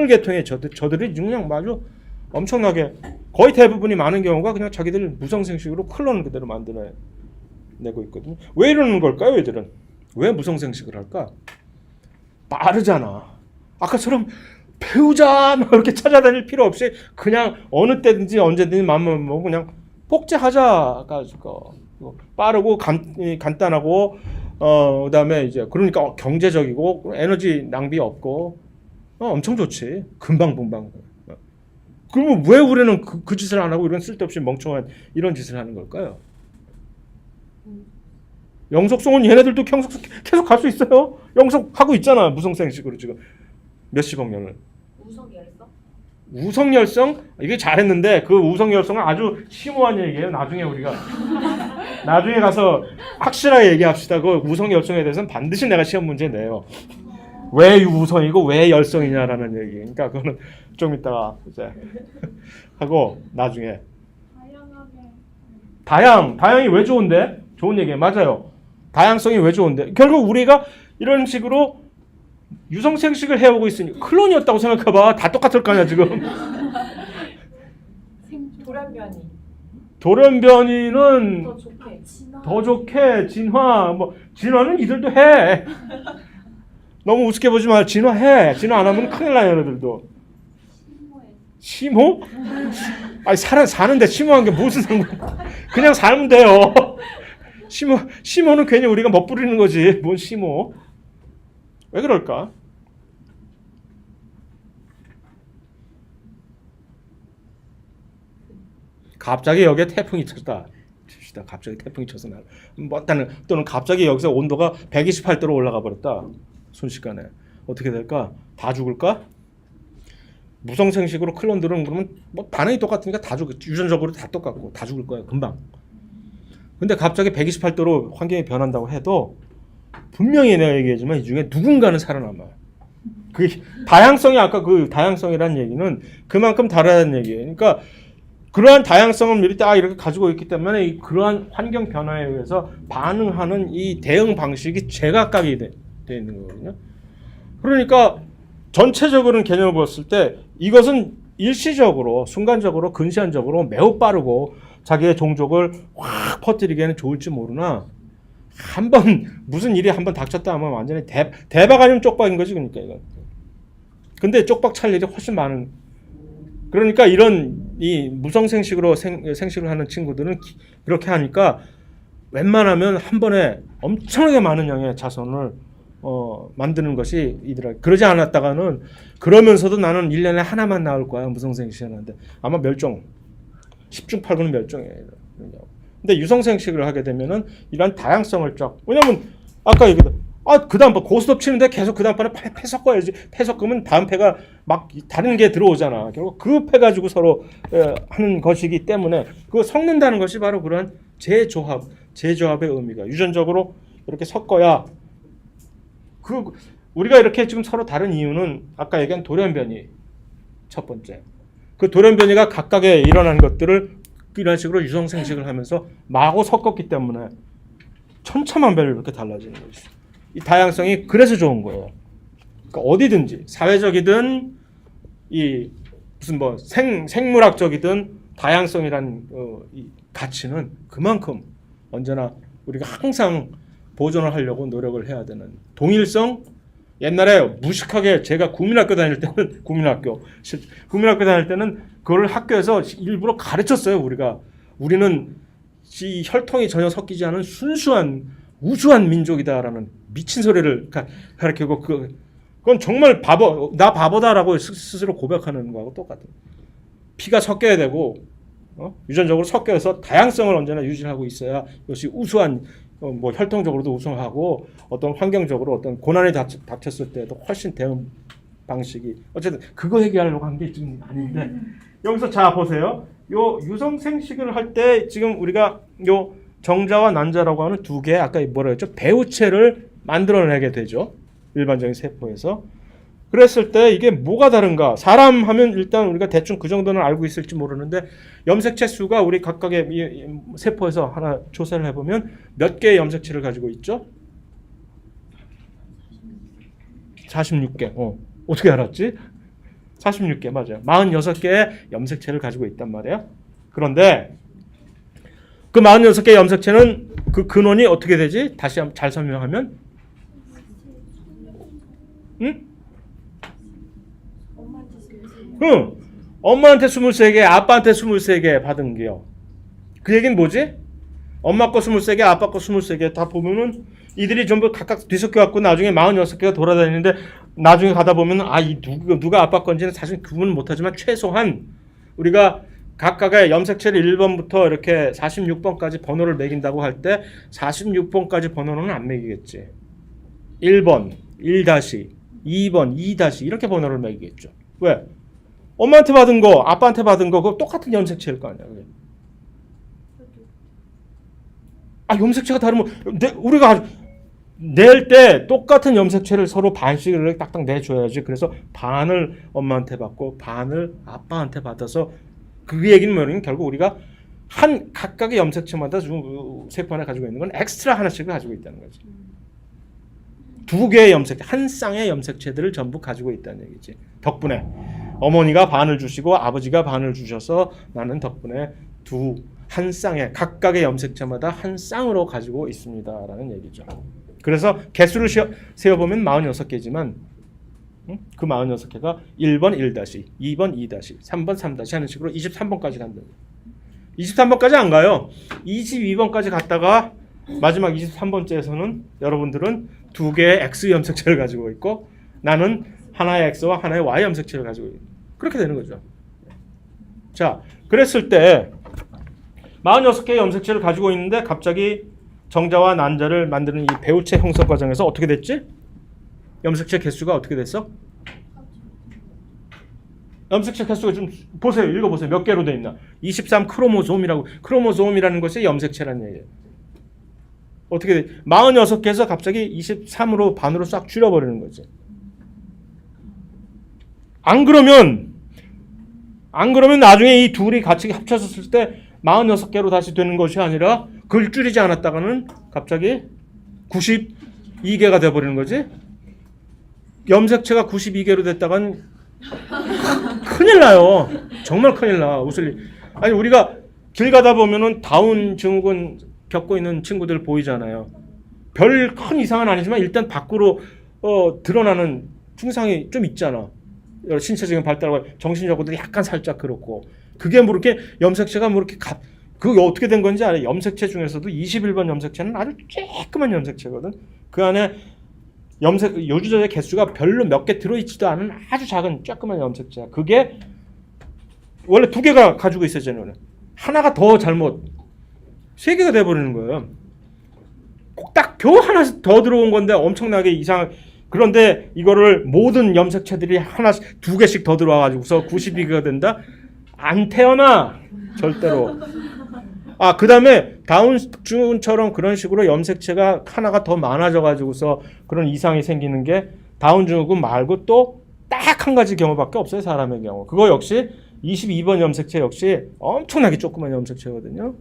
계통의 저들이 그냥 아주 엄청나게 거의 대부분이 많은 경우가 그냥 자기들 무성생식으로 클론을 그대로 만들어내고 있거든요. 왜 이러는 걸까요, 얘들은? 왜 무성생식을 할까? 빠르잖아. 아까처럼 배우자 막 이렇게 찾아다닐 필요 없이 그냥 어느 때든지 언제든지 마음만 먹고 그냥 복제하자가 빠르고 간단하고 그다음에 이제 그러니까 경제적이고 에너지 낭비 없고 엄청 좋지. 금방. 그러면 왜 우리는 그 짓을 안 하고 이런 쓸데없이 멍청한 이런 짓을 하는 걸까요? 영속성은 얘네들도 계속 갈 수 있어요. 영속하고 있잖아. 무성생식으로 지금 몇십억 년을. 우석이 했어? 우성열성 이게 잘했는데 그 우성열성은 아주 심오한 얘기예요. 나중에 가서 확실하게 얘기합시다. 그 우성열성에 대해서는 반드시 내가 시험 문제 내요. 왜 우성이고 왜 열성이냐라는 얘기. 그러니까 그거는 좀 이따가 이제 하고 나중에 다양이 왜 좋은데? 좋은 얘기예요. 맞아요. 다양성이 왜 좋은데? 결국 우리가 이런 식으로 유성생식을 해오고 있으니 클론이었다고 생각해봐. 다 똑같을 거 아니야 지금. 돌연변이는 더 좋게 진화 진화는 이들도 해. 너무 우습게 보지 마. 진화 안 하면 큰일 나요 얘네들도. 심호? 아니 사는데 심호한 게 무슨 상관? 그냥 살면 돼요. 심호는 괜히 우리가 멋부리는 거지. 뭔 심호? 왜 그럴까? 갑자기 여기에 태풍이 쳤다. 갑자기 태풍이 쳐서 또는 갑자기 여기서 온도가 128도로 올라가 버렸다. 순식간에 어떻게 될까? 다 죽을까? 무성생식으로 클론들은 그러면 반응이 똑같으니까 다 유전적으로 다 똑같고 다 죽을 거예요. 금방. 근데 갑자기 128도로 환경이 변한다고 해도 분명히 내가 얘기했지만 이 중에 누군가는 살아남아요. 그 다양성이 아까 그 다양성이라는 얘기는 그만큼 다르다는 얘기예요. 그러니까 그러한 다양성을 미리 딱 이렇게 가지고 있기 때문에 그러한 환경 변화에 의해서 반응하는 이 대응 방식이 제각각이 돼 있는 거거든요. 그러니까 전체적으로는 개념을 봤을 때 이것은 일시적으로 순간적으로 근시안적으로 매우 빠르고 자기의 종족을 확 퍼뜨리기에는 좋을지 모르나 한번 무슨 일이 한번 닥쳤다 하면 완전히 대박 아니면 쪽박인 거지. 그러니까 이거. 근데 쪽박 찰 일이 훨씬 많은. 그러니까 이런 이 무성생식으로 생식을 하는 친구들은 그렇게 하니까 웬만하면 한 번에 엄청나게 많은 양의 자손을 만드는 것이 이들아. 그러지 않았다가는 그러면서도 나는 1년에 하나만 나올 거야. 무성생식을 하는데 아마 멸종. 10중 8구는 멸종이에요. 근데 유성생식을 하게 되면은 이런 다양성을 왜냐면 아까 얘기했던 그 다음 고스톱 치는데 계속 그 다음 판에 패 섞어야지. 패 섞으면 다음 패가 막 다른 게 들어오잖아. 결국 그 패 가지고 서로 하는 것이기 때문에 그 섞는다는 것이 바로 그런 재조합의 의미가 유전적으로 이렇게 섞어야 우리가 이렇게 지금 서로 다른 이유는 아까 얘기한 돌연변이 첫 번째. 그 돌연변이가 각각의 일어난 것들을 이런 식으로 유성생식을 하면서 마구 섞었기 때문에 천차만별로 이렇게 달라지는 거죠. 이 다양성이 그래서 좋은 거예요. 그러니까 어디든지 사회적이든 이 무슨 생물학적이든 다양성이란 이 가치는 그만큼 언제나 우리가 항상 보존을 하려고 노력을 해야 되는 동일성. 옛날에 무식하게 제가 국민학교 다닐 때는 국민학교 다닐 때는 그걸 학교에서 일부러 가르쳤어요. 우리는 이 혈통이 전혀 섞이지 않은 순수한 우수한 민족이다라는 미친 소리를 가르치고 그건 정말 나 바보다라고 스스로 고백하는 거하고 똑같아요. 피가 섞여야 되고 유전적으로 섞여서 다양성을 언제나 유지하고 있어야 이것이 우수한 혈통적으로도 우수하고 어떤 환경적으로 어떤 고난이 닥쳤을 때도 훨씬 대응 방식이 어쨌든 그거 얘기하려고 한 게 지금 아닌데 여기서 자 보세요. 요 유성생식을 할 때 지금 우리가 요 정자와 난자라고 하는 두 개 아까 뭐라 했죠? 배우체를 만들어내게 되죠. 일반적인 세포에서. 그랬을 때 이게 뭐가 다른가? 사람 하면 일단 우리가 대충 그 정도는 알고 있을지 모르는데 염색체 수가 우리 각각의 세포에서 하나 조사를 해보면 몇 개의 염색체를 가지고 있죠? 46개. 어떻게 알았지? 46개 맞아요. 46개의 염색체를 가지고 있단 말이에요. 그런데 그 46개의 염색체는 그 근원이 어떻게 되지? 다시 한번 잘 설명하면 응? 엄마한테 23개, 아빠한테 23개 받은 게요. 그 얘기는 뭐지? 엄마 거 23개, 아빠 거 23개 다 보면은 이들이 전부 각각 뒤섞여갖고 나중에 46개가 돌아다니는데 나중에 가다 보면 이 누가 아빠 건지는 사실 구분은 못하지만 최소한 우리가 각각의 염색체를 1번부터 이렇게 46번까지 번호를 매긴다고 할 때 46번까지 번호는 안 매기겠지. 1번, 1-, 2번, 2- 이렇게 번호를 매기겠죠. 왜? 엄마한테 받은 거, 아빠한테 받은 거 그거 똑같은 염색체일 거 아니야. 그게. 아, 염색체가 다르면 우리가 낼 때 똑같은 염색체를 서로 반씩을 딱딱 내줘야지. 그래서 반을 엄마한테 받고 반을 아빠한테 받아서 그 얘기는 뭐냐면 결국 우리가 한 각각의 염색체마다 세포 하나 가지고 있는 건 엑스트라 하나씩을 가지고 있다는 거지. 두 개의 염색체, 한 쌍의 염색체들을 전부 가지고 있다는 얘기지. 덕분에 어머니가 반을 주시고 아버지가 반을 주셔서 나는 덕분에 한 쌍의 각각의 염색체마다 한 쌍으로 가지고 있습니다라는 얘기죠. 그래서 개수를 세어보면 46개지만 그 46개가 1번 1-, 2번 2-, 3번 3- 하는 식으로 23번까지 간다. 23번까지 안 가요. 22번까지 갔다가 마지막 23번째에서는 여러분들은 두 개의 X 염색체를 가지고 있고 나는 하나의 X와 하나의 Y 염색체를 가지고 있고 그렇게 되는 거죠. 자, 그랬을 때 46개의 염색체를 가지고 있는데 갑자기 정자와 난자를 만드는 이 배우체 형성 과정에서 어떻게 됐지? 염색체 개수가 어떻게 됐어? 염색체 개수가 좀 보세요. 읽어보세요. 몇 개로 돼 있나? 23 크로모솜이라고. 크로모솜이라는 것이 염색체라는 얘기예요. 어떻게 돼? 46개에서 갑자기 23으로 반으로 싹 줄여버리는 거지. 안 그러면 나중에 이 둘이 같이 합쳐졌을 때 46개로 다시 되는 것이 아니라 그걸 줄이지 않았다가는 갑자기 92개가 돼버리는 거지. 염색체가 92개로 됐다간 큰일 나요. 정말 큰일 나. 웃을 일. 아니 우리가 길 가다 보면은 다운 증후군 겪고 있는 친구들 보이잖아요. 별 큰 이상은 아니지만 일단 밖으로 드러나는 증상이 좀 있잖아. 신체적인 발달과 정신적으로도 약간 살짝 그렇고 그게 뭐 이렇게 염색체가 뭐 이렇게 그게 어떻게 된 건지 알아요. 염색체 중에서도 21번 염색체는 아주 쬐끄만 염색체거든. 그 안에 유주자의 개수가 별로 몇 개 들어있지도 않은 아주 작은 쬐끄만 염색체야. 그게 원래 두 개가 가지고 있었잖아요. 하나가 더 잘못 세 개가 돼버리는 거예요. 딱 겨우 하나 더 들어온 건데 엄청나게 이상. 그런데 이거를 모든 염색체들이 하나씩 두 개씩 더 들어와가지고서 92개가 된다? 안 태어나 절대로. 아, 그 다음에 다운 증후군처럼 그런 식으로 염색체가 하나가 더 많아져가지고서 그런 이상이 생기는 게 다운 증후군 말고 또 딱 한 가지 경우밖에 없어요. 사람의 경우. 그거 역시 22번 염색체 역시 엄청나게 조그만 염색체거든요.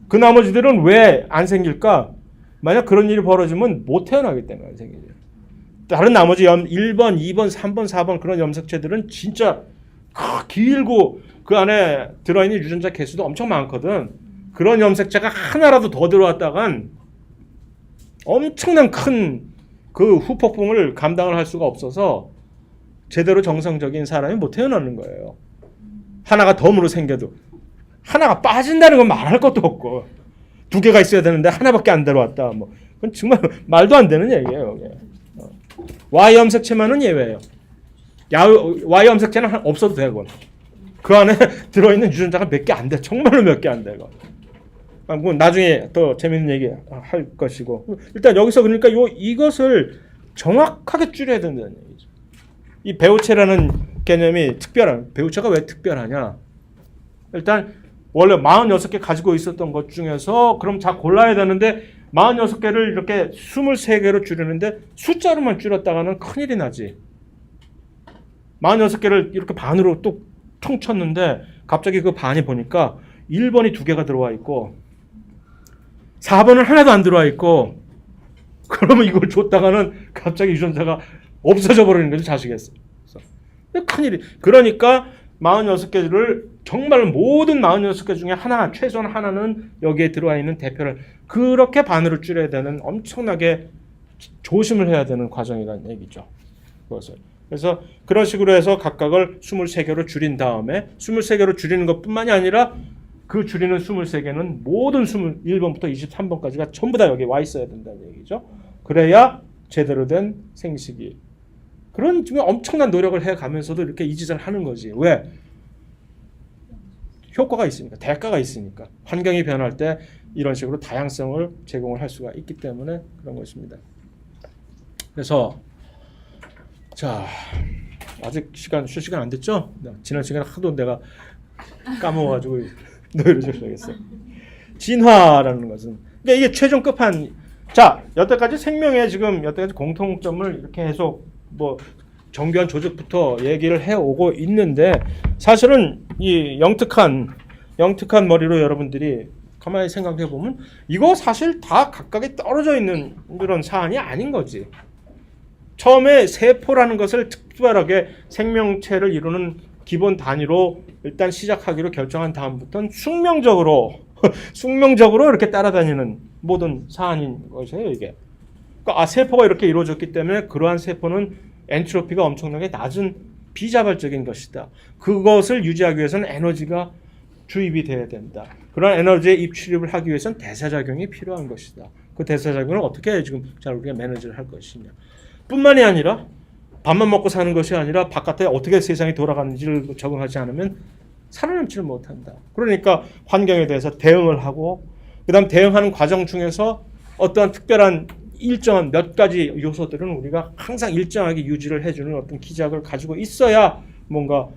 그 나머지들은 왜 안 생길까? 만약 그런 일이 벌어지면 못 태어나기 때문에 안 생기죠. 다른 나머지 1번, 2번, 3번, 4번 그런 염색체들은 진짜 길고 그 안에 들어있는 유전자 개수도 엄청 많거든. 그런 염색체가 하나라도 더 들어왔다간 엄청난 큰 그 후폭풍을 감당을 할 수가 없어서 제대로 정상적인 사람이 못 태어나는 거예요. 하나가 덤으로 생겨도. 하나가 빠진다는 건 말할 것도 없고 두 개가 있어야 되는데 하나밖에 안 들어왔다. 뭐 그건 정말 말도 안 되는 얘기예요. Y 염색체만은 예외예요. Y 염색체는 없어도 되고 그 안에 들어있는 유전자가 몇 개 안 돼. 정말로 몇 개 안 되고. 뭐 나중에 더 재밌는 얘기 할 것이고 일단 여기서 그러니까 이것을 정확하게 줄여야 된다는 얘기죠. 이 배우체라는 개념이 특별한 배우체가 왜 특별하냐? 일단 원래 46개 가지고 있었던 것 중에서 그럼 다 골라야 되는데 46개를 이렇게 23개로 줄이는데 숫자로만 줄였다가는 큰일이 나지. 46개를 이렇게 반으로 또 퉁 쳤는데 갑자기 그 반이 보니까 1번이 2개가 들어와 있고 4번은 하나도 안 들어와 있고 그러면 이걸 줬다가는 갑자기 유전자가 없어져 버리는 거죠. 자식에서. 큰일이. 그러니까 46개를 정말 모든 46개 중에 하나, 최소한 하나는 여기에 들어와 있는 대표를 그렇게 반으로 줄여야 되는 엄청나게 조심을 해야 되는 과정이라는 얘기죠. 그것을. 그래서 그런 식으로 해서 각각을 23개로 줄인 다음에 23개로 줄이는 것뿐만이 아니라 그 줄이는 23개는 모든 21번부터 23번까지가 전부 다 여기 와 있어야 된다는 얘기죠. 그래야 제대로 된 생식이. 그런 정말 엄청난 노력을 해가면서도 이렇게 이 짓을 하는 거지. 왜? 효과가 있으니까. 대가가 있으니까. 환경이 변할 때 이런 식으로 다양성을 제공을 할 수가 있기 때문에 그런 것입니다. 그래서 자 아직 쉴 시간 안 됐죠? 지난 시간에 하도 내가 까먹어가지고 노예를 적셔야겠어요. 진화라는 것은 그러니까 이게 최종 끝판. 자, 여태까지 생명의 지금 여태까지 공통점을 이렇게 해서 뭐 정교한 조직부터 얘기를 해오고 있는데 사실은 이 영특한 머리로 여러분들이 가만히 생각해 보면 이거 사실 다 각각에 떨어져 있는 그런 사안이 아닌 거지. 처음에 세포라는 것을 특별하게 생명체를 이루는 기본 단위로 일단 시작하기로 결정한 다음부터는 숙명적으로 이렇게 따라다니는 모든 사안인 것이에요, 이게. 그러니까 세포가 이렇게 이루어졌기 때문에 그러한 세포는 엔트로피가 엄청나게 낮은 비자발적인 것이다. 그것을 유지하기 위해서는 에너지가 주입이 돼야 된다. 그런 에너지의 입출입을 하기 위해서는 대사작용이 필요한 것이다. 그 대사작용을 어떻게 지금 잘 우리가 매니지를 할 것이냐. 뿐만이 아니라 밥만 먹고 사는 것이 아니라 바깥에 어떻게 세상이 돌아가는지를 적응하지 않으면 살아남지를 못한다. 그러니까 환경에 대해서 대응을 하고 그다음 대응하는 과정 중에서 어떠한 특별한 일정한 몇 가지 요소들은 우리가 항상 일정하게 유지를 해주는 어떤 기작을 가지고 있어야 뭔가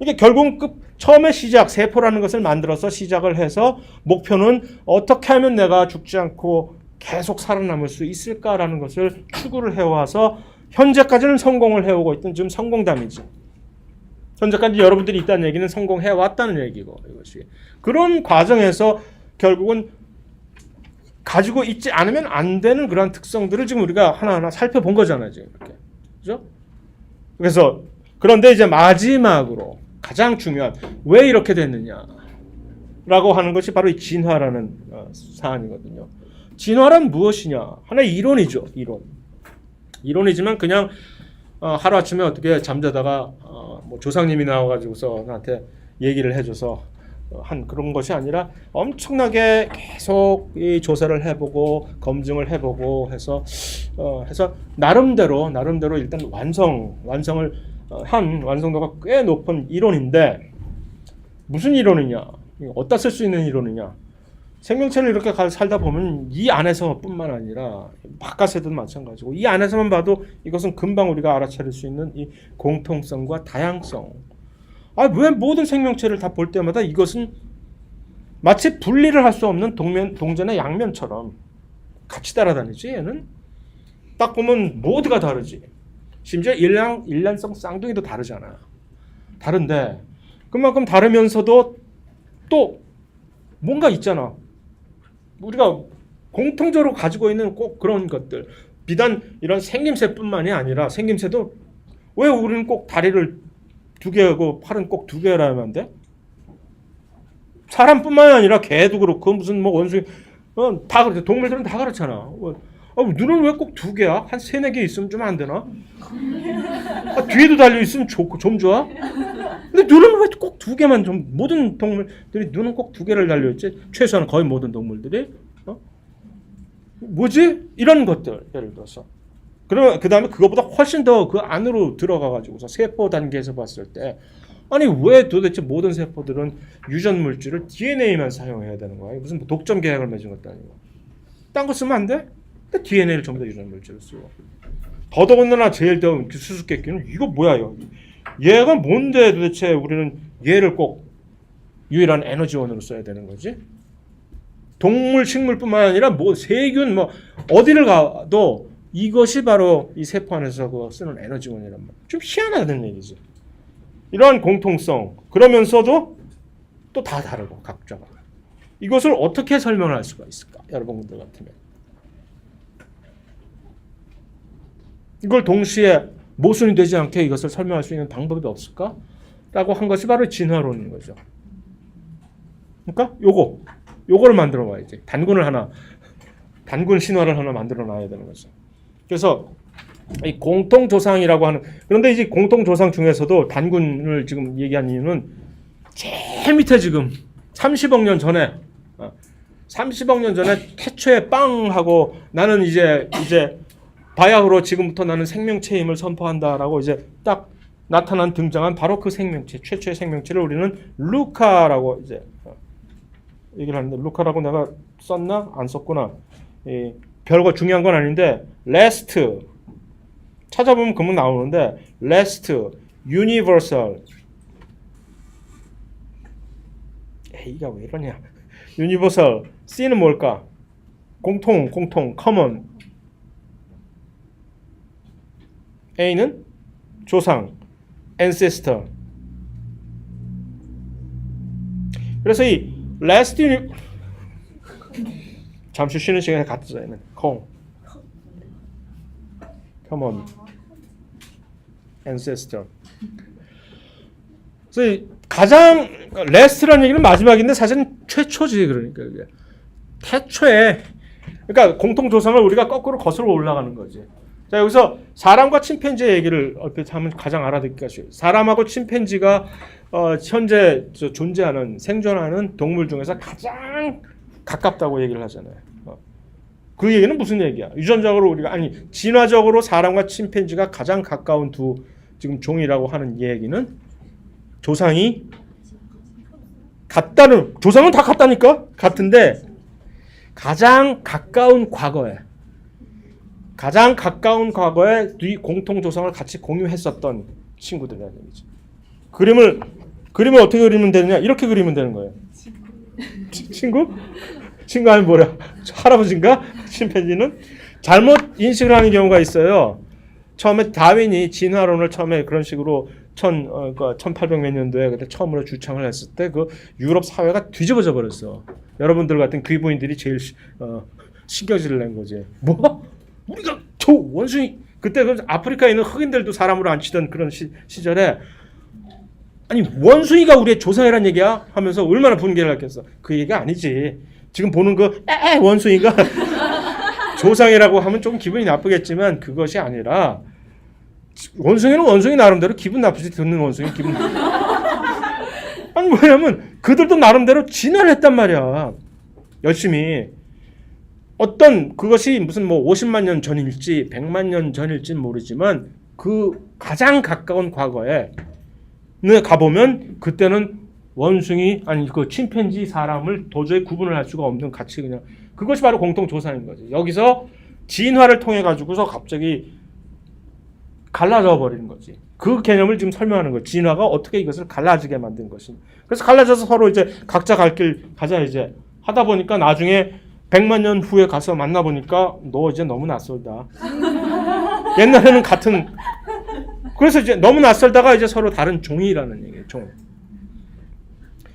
이게 결국 처음에 시작 세포라는 것을 만들어서 시작을 해서 목표는 어떻게 하면 내가 죽지 않고 계속 살아남을 수 있을까라는 것을 추구를 해와서 현재까지는 성공을 해오고 있던 지금 성공담이지. 현재까지 여러분들이 있다는 얘기는 성공해왔다는 얘기고 이것이 그런 과정에서 결국은 가지고 있지 않으면 안 되는 그런 특성들을 지금 우리가 하나하나 살펴본 거잖아요, 지금 이렇게. 그죠? 그래서 그런데 이제 마지막으로 가장 중요한 왜 이렇게 됐느냐라고 하는 것이 바로 이 진화라는 사안이거든요. 진화란 무엇이냐? 하나의 이론이죠, 이론이지만 그냥 하루아침에 어떻게 잠자다가 뭐 조상님이 나와가지고서 나한테 얘기를 해줘서 한 그런 것이 아니라 엄청나게 계속 이 조사를 해보고 검증을 해보고 해서 나름대로 일단 완성을 한 완성도가 꽤 높은 이론인데 무슨 이론이냐? 어디다 쓸 수 있는 이론이냐? 생명체를 이렇게 살다 보면 이 안에서뿐만 아니라 바깥에도 마찬가지고 이 안에서만 봐도 이것은 금방 우리가 알아차릴 수 있는 이 공통성과 다양성. 왜 모든 생명체를 다 볼 때마다 이것은 마치 분리를 할 수 없는 동전의 양면처럼 같이 따라다니지. 얘는 딱 보면 모두가 다르지. 심지어 일란성 쌍둥이도 다르잖아. 다른데 그만큼 다르면서도 또 뭔가 있잖아. 우리가 공통적으로 가지고 있는 꼭 그런 것들. 비단 이런 생김새뿐만이 아니라 생김새도 왜 우리는 꼭 다리를 2개하고 팔은 꼭 2개라 하면 안 돼? 사람뿐만이 아니라 개도 그렇고 무슨 뭐 원숭이 다 그렇지. 동물들은 다 그렇잖아. 눈은 왜 꼭 2개야? 한 3, 4개 있으면 좀 안 되나? 뒤에도 달려있으면 좀 좋아? 근데 눈은 왜 꼭 2개만 좀 모든 동물들이 눈은 꼭 2개를 달려있지? 최소한 거의 모든 동물들이 뭐지? 이런 것들 예를 들어서 그러면 그 다음에 그거보다 훨씬 더 그 안으로 들어가가지고서 세포 단계에서 봤을 때 아니 왜 도대체 모든 세포들은 유전 물질을 DNA만 사용해야 되는 거야? 무슨 뭐 독점 계약을 맺은 것도 아니고 딴 거 쓰면 안 돼? 근데 DNA를 전부 다 유전 물질을 쓰고 더더군다나 제일 더 수수께끼는 이거 뭐야 여기 얘가 뭔데 도대체 우리는 얘를 꼭 유일한 에너지원으로 써야 되는 거지? 동물, 식물뿐만 아니라 뭐 세균 뭐 어디를 가도 이것이 바로 이 세포 안에서 그 쓰는 에너지원이란 말이야. 좀 희한하다는 얘기지. 이러한 공통성 그러면서도 또 다 다르고 각자가 이것을 어떻게 설명할 수가 있을까? 여러분들 같으면 이걸 동시에 모순이 되지 않게 이것을 설명할 수 있는 방법이 없을까? 라고 한 것이 바로 진화론인 거죠. 그러니까 요거를 만들어 봐야지. 단군 신화를 하나 만들어 놔야 되는 거죠. 그래서 이 공통조상이라고 하는 그런데 이제 공통조상 중에서도 단군을 지금 얘기한 이유는 제일 밑에 지금 30억 년 전에 태초에 빵 하고 나는 이제 바야흐로 지금부터 나는 생명체임을 선포한다라고 이제 딱 나타난 등장한 바로 그 생명체 최초의 생명체를 우리는 루카라고 이제 얘기를 하는데 루카라고 내가 썼나 안 썼구나. 별거 중요한 건 아닌데 레스트 찾아보면 금방 나오는데 레스트 universal. A가 왜 이러냐? universal. C는 뭘까? 공통, common. A는 조상, ancestor. 그래서 이 last 잠시 쉬는 시간에 갖다 얘는 common, ancestor. 그래서 이 가장 last라는 얘기는 마지막인데 사실은 최초지. 그러니까 이게 태초에, 그러니까 공통 조상을 우리가 거꾸로 거슬러 올라가는 거지. 자, 여기서 사람과 침팬지의 얘기를 얼핏 하면 가장 알아듣기가 쉬워요. 사람하고 침팬지가 현재 존재하는, 생존하는 동물 중에서 가장 가깝다고 얘기를 하잖아요. 그 얘기는 무슨 얘기야? 유전적으로 우리가, 아니 진화적으로 사람과 침팬지가 가장 가까운 두 지금 종이라고 하는 얘기는 조상이 같다는, 조상은 다 같다니까? 같은데 가장 가까운 과거에 이 공통 조상을 같이 공유했었던 친구들이라는 얘기죠. 그림을 어떻게 그리면 되느냐? 이렇게 그리면 되는 거예요. 친구? 친구 하면 뭐야? 할아버지인가? 침팬지는 잘못 인식을 하는 경우가 있어요. 처음에 다윈이 진화론을 처음에 그런 식으로 1800 몇 년도에 그때 처음으로 주창을 했을 때 그 유럽 사회가 뒤집어져 버렸어. 여러분들 같은 귀부인들이 제일 신경질을 낸 거지. 뭐? 우리가 저 원숭이, 그때 그 아프리카에 있는 흑인들도 사람으로 안 치던 그런 시절에, 아니 원숭이가 우리의 조상이란 얘기야? 하면서 얼마나 분개를 했겠어. 그 얘기가 아니지. 지금 보는 그 원숭이가 조상이라고 하면 좀 기분이 나쁘겠지만 그것이 아니라, 원숭이는 원숭이 나름대로 기분 나쁘지. 듣는 원숭이 기분 아니 뭐냐면 그들도 나름대로 진화를 했단 말이야. 열심히. 어떤 그것이 무슨 뭐 50만 년 전일지 100만 년 전일지 모르지만 그 가장 가까운 과거에 가보면 그때는 원숭이, 아니 그 침팬지 사람을 도저히 구분을 할 수가 없는 같이 그냥, 그것이 바로 공통 조상인 거지. 여기서 진화를 통해 가지고서 갑자기 갈라져 버리는 거지. 그 개념을 지금 설명하는 거지. 진화가 어떻게 이것을 갈라지게 만든 것이. 그래서 갈라져서 서로 이제 각자 갈 길 가자 이제 하다 보니까 나중에 100만 년 후에 가서 만나보니까 너 이제 너무 낯설다. 옛날에는 같은, 그래서 이제 너무 낯설다가 이제 서로 다른 종이라는 얘기예요. 종.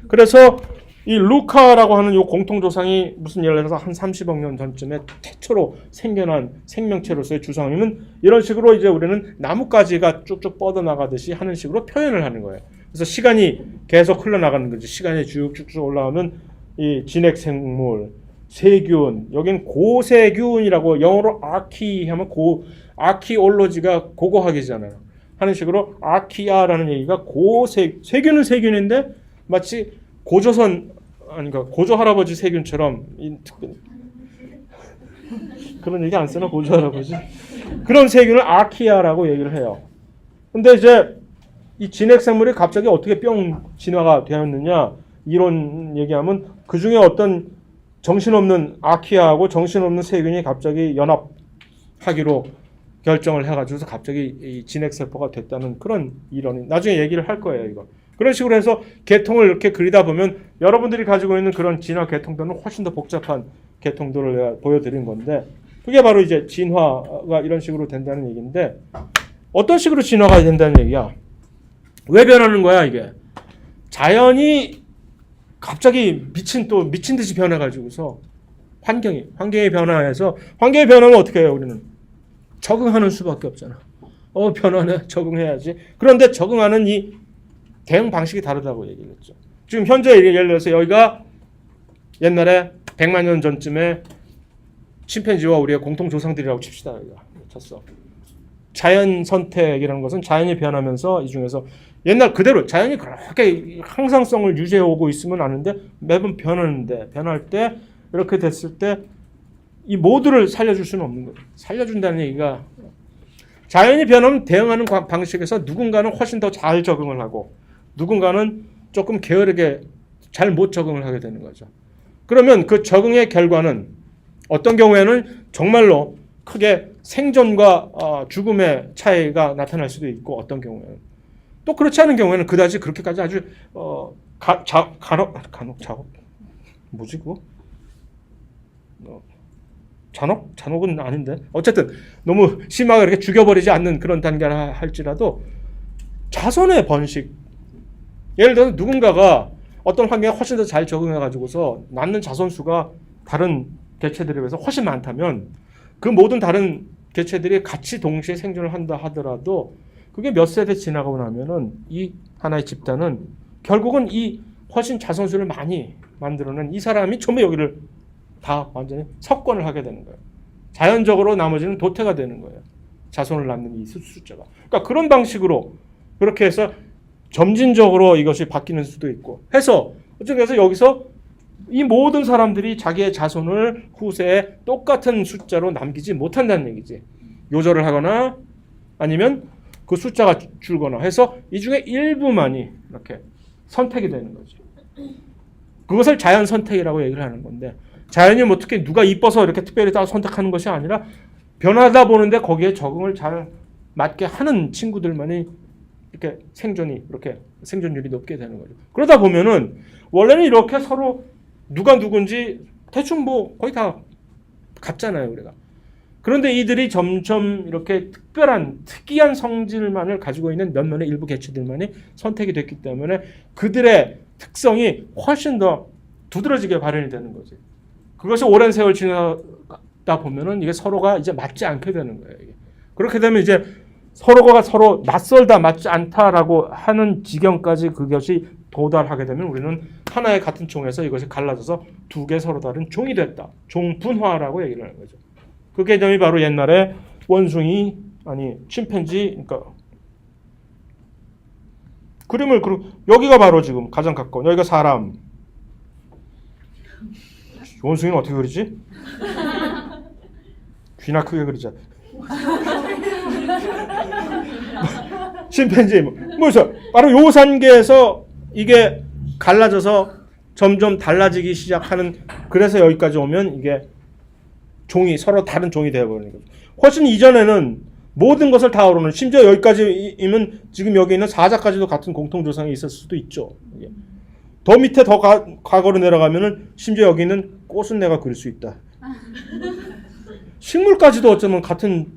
그래서 이 루카라고 하는 이 공통조상이 무슨, 예를 들어서 한 30억 년 전쯤에 태초로 생겨난 생명체로서의 주상이면 이런 식으로 이제 우리는 나뭇가지가 쭉쭉 뻗어나가듯이 하는 식으로 표현을 하는 거예요. 그래서 시간이 계속 흘러나가는 거지. 시간이 쭉쭉쭉 올라오면 이 진핵생물, 세균, 여긴 고세균이라고, 영어로 아키 하면 아키올로지가 고고학이잖아요. 하는 식으로 아키아라는 얘기가 세균은 세균인데 마치 고조선, 아닌가 고조 할아버지 세균처럼, 그런 얘기 안 쓰나? 고조 할아버지 그런 세균을 아키아라고 얘기를 해요. 근데 이제 이 진핵생물이 갑자기 어떻게 뿅 진화가 되었느냐, 이런 얘기하면 그 중에 어떤 정신없는 아키아하고 정신없는 세균이 갑자기 연합하기로 결정을 해가지고서 갑자기 이 진핵세포가 됐다는 그런 이론이 나중에 얘기를 할 거예요. 이거 그런 식으로 해서 계통을 이렇게 그리다 보면 여러분들이 가지고 있는 그런 진화 계통들은 훨씬 더 복잡한 계통들을 내가 보여드린 건데, 그게 바로 이제 진화가 이런 식으로 된다는 얘기인데, 어떤 식으로 진화가 된다는 얘기야? 왜 변하는 거야 이게? 자연이 갑자기 미친 듯이 변해가지고서 환경이 변화해서, 환경이 변하면 어떻게 해요? 우리는 적응하는 수밖에 없잖아. 변화네, 적응해야지. 그런데 적응하는 이 대응 방식이 다르다고 얘기를 했죠. 지금 현재 예를 들어서 여기가 옛날에 100만 년 전쯤에 침팬지와 우리의 공통 조상들이라고 칩시다. 여기가 쳤어. 자연 선택이라는 것은 자연이 변하면서 이 중에서 옛날 그대로 자연이 그렇게 항상성을 유지해 오고 있으면 아는데 매번 변하는데, 변할 때 이렇게 됐을 때 이 모두를 살려줄 수는 없는 거예요. 살려준다는 얘기가, 자연이 변하면 대응하는 방식에서 누군가는 훨씬 더 잘 적응을 하고 누군가는 조금 게으르게 잘 못 적응을 하게 되는 거죠. 그러면 그 적응의 결과는 어떤 경우에는 정말로 크게 생존과 죽음의 차이가 나타날 수도 있고, 어떤 경우에는 또 그렇지 않은 경우에는 그다지 그렇게까지 아주 간혹 작업 뭐지 그거? 잔혹은 아닌데 어쨌든 너무 심하게 이렇게 죽여버리지 않는 그런 단계라 할지라도 자손의 번식, 예를 들어서 누군가가 어떤 환경에 훨씬 더 잘 적응해가지고서 낳는 자손 수가 다른 개체들에 비해서 훨씬 많다면 그 모든 다른 개체들이 같이 동시에 생존을 한다 하더라도 그게 몇 세대 지나가고 나면은 이 하나의 집단은 결국은 이 훨씬 자손 수를 많이 만들어낸 이 사람이 전부 여기를 다 완전히 석권을 하게 되는 거예요. 자연적으로 나머지는 도태가 되는 거예요. 자손을 낳는 이 숫자가. 그러니까 그런 방식으로 그렇게 해서 점진적으로 이것이 바뀌는 수도 있고 해서 어쨌든 해서 여기서 이 모든 사람들이 자기의 자손을 후세에 똑같은 숫자로 남기지 못한다는 얘기지. 요절을 하거나 아니면 그 숫자가 줄거나 해서 이 중에 일부만이 이렇게 선택이 되는 거지. 그것을 자연 선택이라고 얘기를 하는 건데 자연이 뭐 특히 누가 이뻐서 이렇게 특별히 따로 선택하는 것이 아니라 변하다 보는데 거기에 적응을 잘 맞게 하는 친구들만이 이렇게 이렇게 생존율이 높게 되는 거죠. 그러다 보면은 원래는 이렇게 서로 누가 누군지 대충 뭐 거의 다 같잖아요, 우리가. 그런데 이들이 점점 이렇게 특이한 성질만을 가지고 있는 몇몇의 일부 개체들만이 선택이 됐기 때문에 그들의 특성이 훨씬 더 두드러지게 발현이 되는 거지. 그것이 오랜 세월 지나다 보면은 이게 서로가 이제 맞지 않게 되는 거예요. 이게. 그렇게 되면 이제 서로가 서로 낯설다, 맞지 않다라고 하는 지경까지 그것이 도달하게 되면 우리는 하나의 같은 종에서 이것이 갈라져서 두 개 서로 다른 종이 됐다. 종분화라고 얘기를 하는 거죠. 그 개념이 바로 옛날에 원숭이, 침팬지, 그러니까 그림을 여기가 바로 지금 가장 가까운 여기가 사람. 원숭이는 어떻게 그리지? 귀나 크게 그리자. 침팬지 뭐죠? 바로 요 단계에서 이게 갈라져서 점점 달라지기 시작하는. 그래서 여기까지 오면 이게 종이 서로 다른 종이 되어버리는 거죠. 훨씬 이전에는 모든 것을 다 어루는, 심지어 여기까지이면 지금 여기 있는 사자까지도 같은 공통조상이 있을 수도 있죠. 더 밑에 더 과거로 내려가면은 심지어 여기 있는 꽃은 내가 그릴 수 있다. 식물까지도 어쩌면 같은,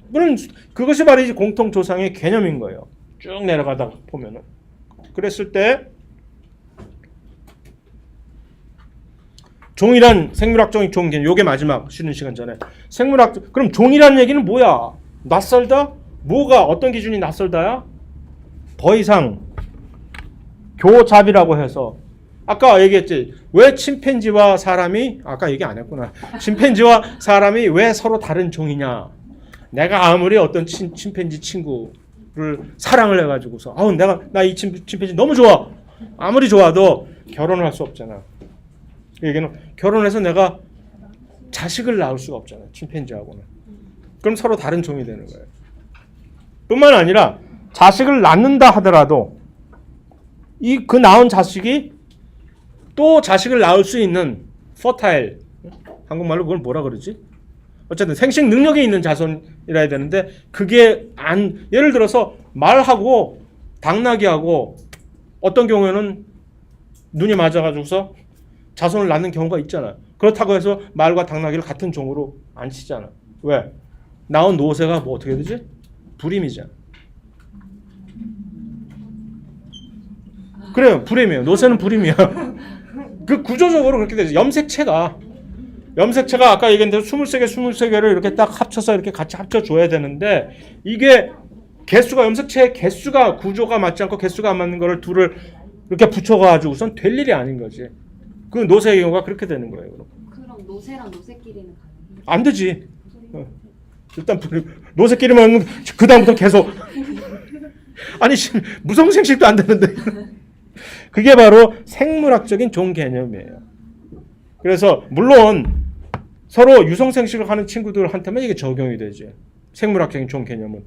물론 그것이 바로 이제 공통조상의 개념인 거예요. 쭉 내려가다 보면은. 그랬을 때 종이란 생물학적인 종 개념, 요게 마지막 쉬는 시간 전에 그럼 종이란 얘기는 뭐야? 낯설다? 뭐가 어떤 기준이 낯설다야? 더 이상 교잡이라고 해서 아까 얘기했지. 왜 침팬지와 사람이, 아까 얘기 안 했구나. 침팬지와 사람이 왜 서로 다른 종이냐? 내가 아무리 어떤 침팬지 친구를 사랑을 해가지고서 나 이 침팬지 너무 좋아. 아무리 좋아도 결혼을 할 수 없잖아. 그 얘기는 결혼해서 내가 자식을 낳을 수가 없잖아. 침팬지하고는. 그럼 서로 다른 종이 되는 거예요. 뿐만 아니라 자식을 낳는다 하더라도 그 낳은 자식이 또 자식을 낳을 수 있는 fertile, 한국말로 그걸 뭐라 그러지? 어쨌든 생식 능력이 있는 자손이라 해야 되는데 그게 예를 들어서 말하고 당나귀하고 어떤 경우에는 눈이 맞아가지고서 자손을 낳는 경우가 있잖아. 그렇다고 해서 말과 당나귀를 같은 종으로 안 치잖아. 왜? 낳은 노새가 뭐 어떻게 되지? 불임이잖아. 그래요, 불임이에요. 노새는 불임이야. 그 구조적으로 그렇게 되죠. 염색체가 아까 얘기한 대로 23개를 이렇게 딱 합쳐서 이렇게 같이 합쳐줘야 되는데 이게 염색체의 개수가 구조가 맞지 않고 개수가 안 맞는 거를 둘을 이렇게 붙여가지고선 될 일이 아닌 거지. 그 노새의 경우가 그렇게 되는 거예요. 그럼 노새랑 노새끼리는 가능해요? 안 되지. 일단 노새끼리만 그 다음부터 계속 아니 무성생식도 안 되는데 그게 바로 생물학적인 종 개념이에요. 그래서 물론 서로 유성생식을 하는 친구들한테만 이게 적용이 되지. 생물학적인 종 개념은.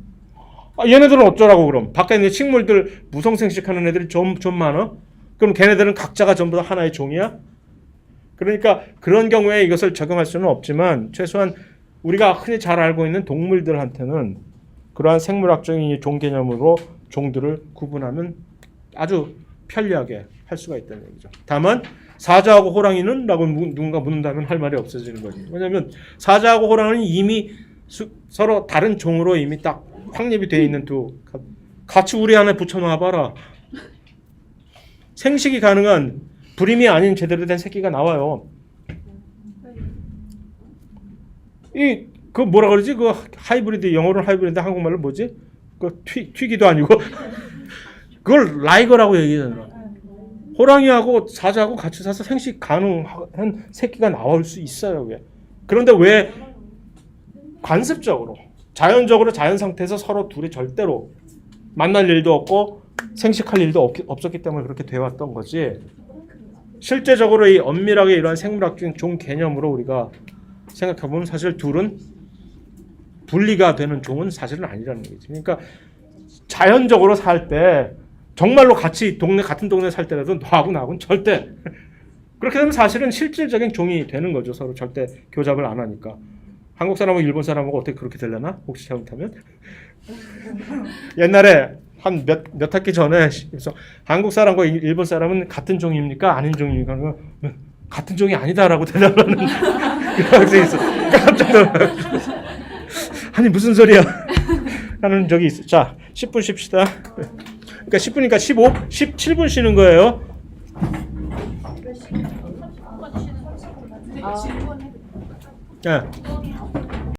얘네들은 어쩌라고 그럼? 밖에 있는 식물들 무성생식하는 애들이 좀 많아? 그럼 걔네들은 각자가 전부 다 하나의 종이야? 그러니까 그런 경우에 이것을 적용할 수는 없지만 최소한 우리가 흔히 잘 알고 있는 동물들한테는 그러한 생물학적인 종 개념으로 종들을 구분하면 아주 편리하게 할 수가 있다는 얘기죠. 다만 사자하고 호랑이는? 라고 누군가 묻는다면 할 말이 없어지는 거죠. 왜냐하면 사자하고 호랑이는 이미 서로 다른 종으로 이미 딱 확립이 되어 있는 두 같이 우리 안에 붙여놔봐라. 생식이 가능한 불임이 아닌 제대로 된 새끼가 나와요. 그 뭐라 그러지? 그 하이브리드, 영어로는 하이브리드, 한국말로 뭐지? 그 튀기도 아니고 그걸 라이거라고 얘기하잖아. 호랑이하고 사자하고 같이 사서 생식 가능한 새끼가 나올 수 있어요. 왜? 그런데 왜 관습적으로 자연적으로 자연 상태에서 서로 둘이 절대로 만날 일도 없고 생식할 일도 없었기 때문에 그렇게 되어왔던 거지. 실제적으로 이 엄밀하게 이러한 생물학적인 종 개념으로 우리가 생각해보면 사실 둘은 분리가 되는 종은 사실은 아니라는 거지. 그러니까 자연적으로 살 때 정말로 같은 동네 살 때라도 너하고 나하고는 절대 그렇게 되면 사실은 실질적인 종이 되는 거죠. 서로 절대 교잡을 안 하니까. 한국 사람하고 일본 사람하고 어떻게 그렇게 되려나? 혹시 잘못하면? 옛날에 한 몇 학기 전에 그래서 한국 사람과 일본 사람은 같은 종입니까? 아닌 종입니까? 같은 종이 아니다라고 대답하는 그런 학생이 있어. 깜짝 놀라요. 아니 무슨 소리야? 하는 적이 있어. 자, 10분 쉽시다. 그러니까 10분이니까 17분 쉬는 거예요. 질문해. 예.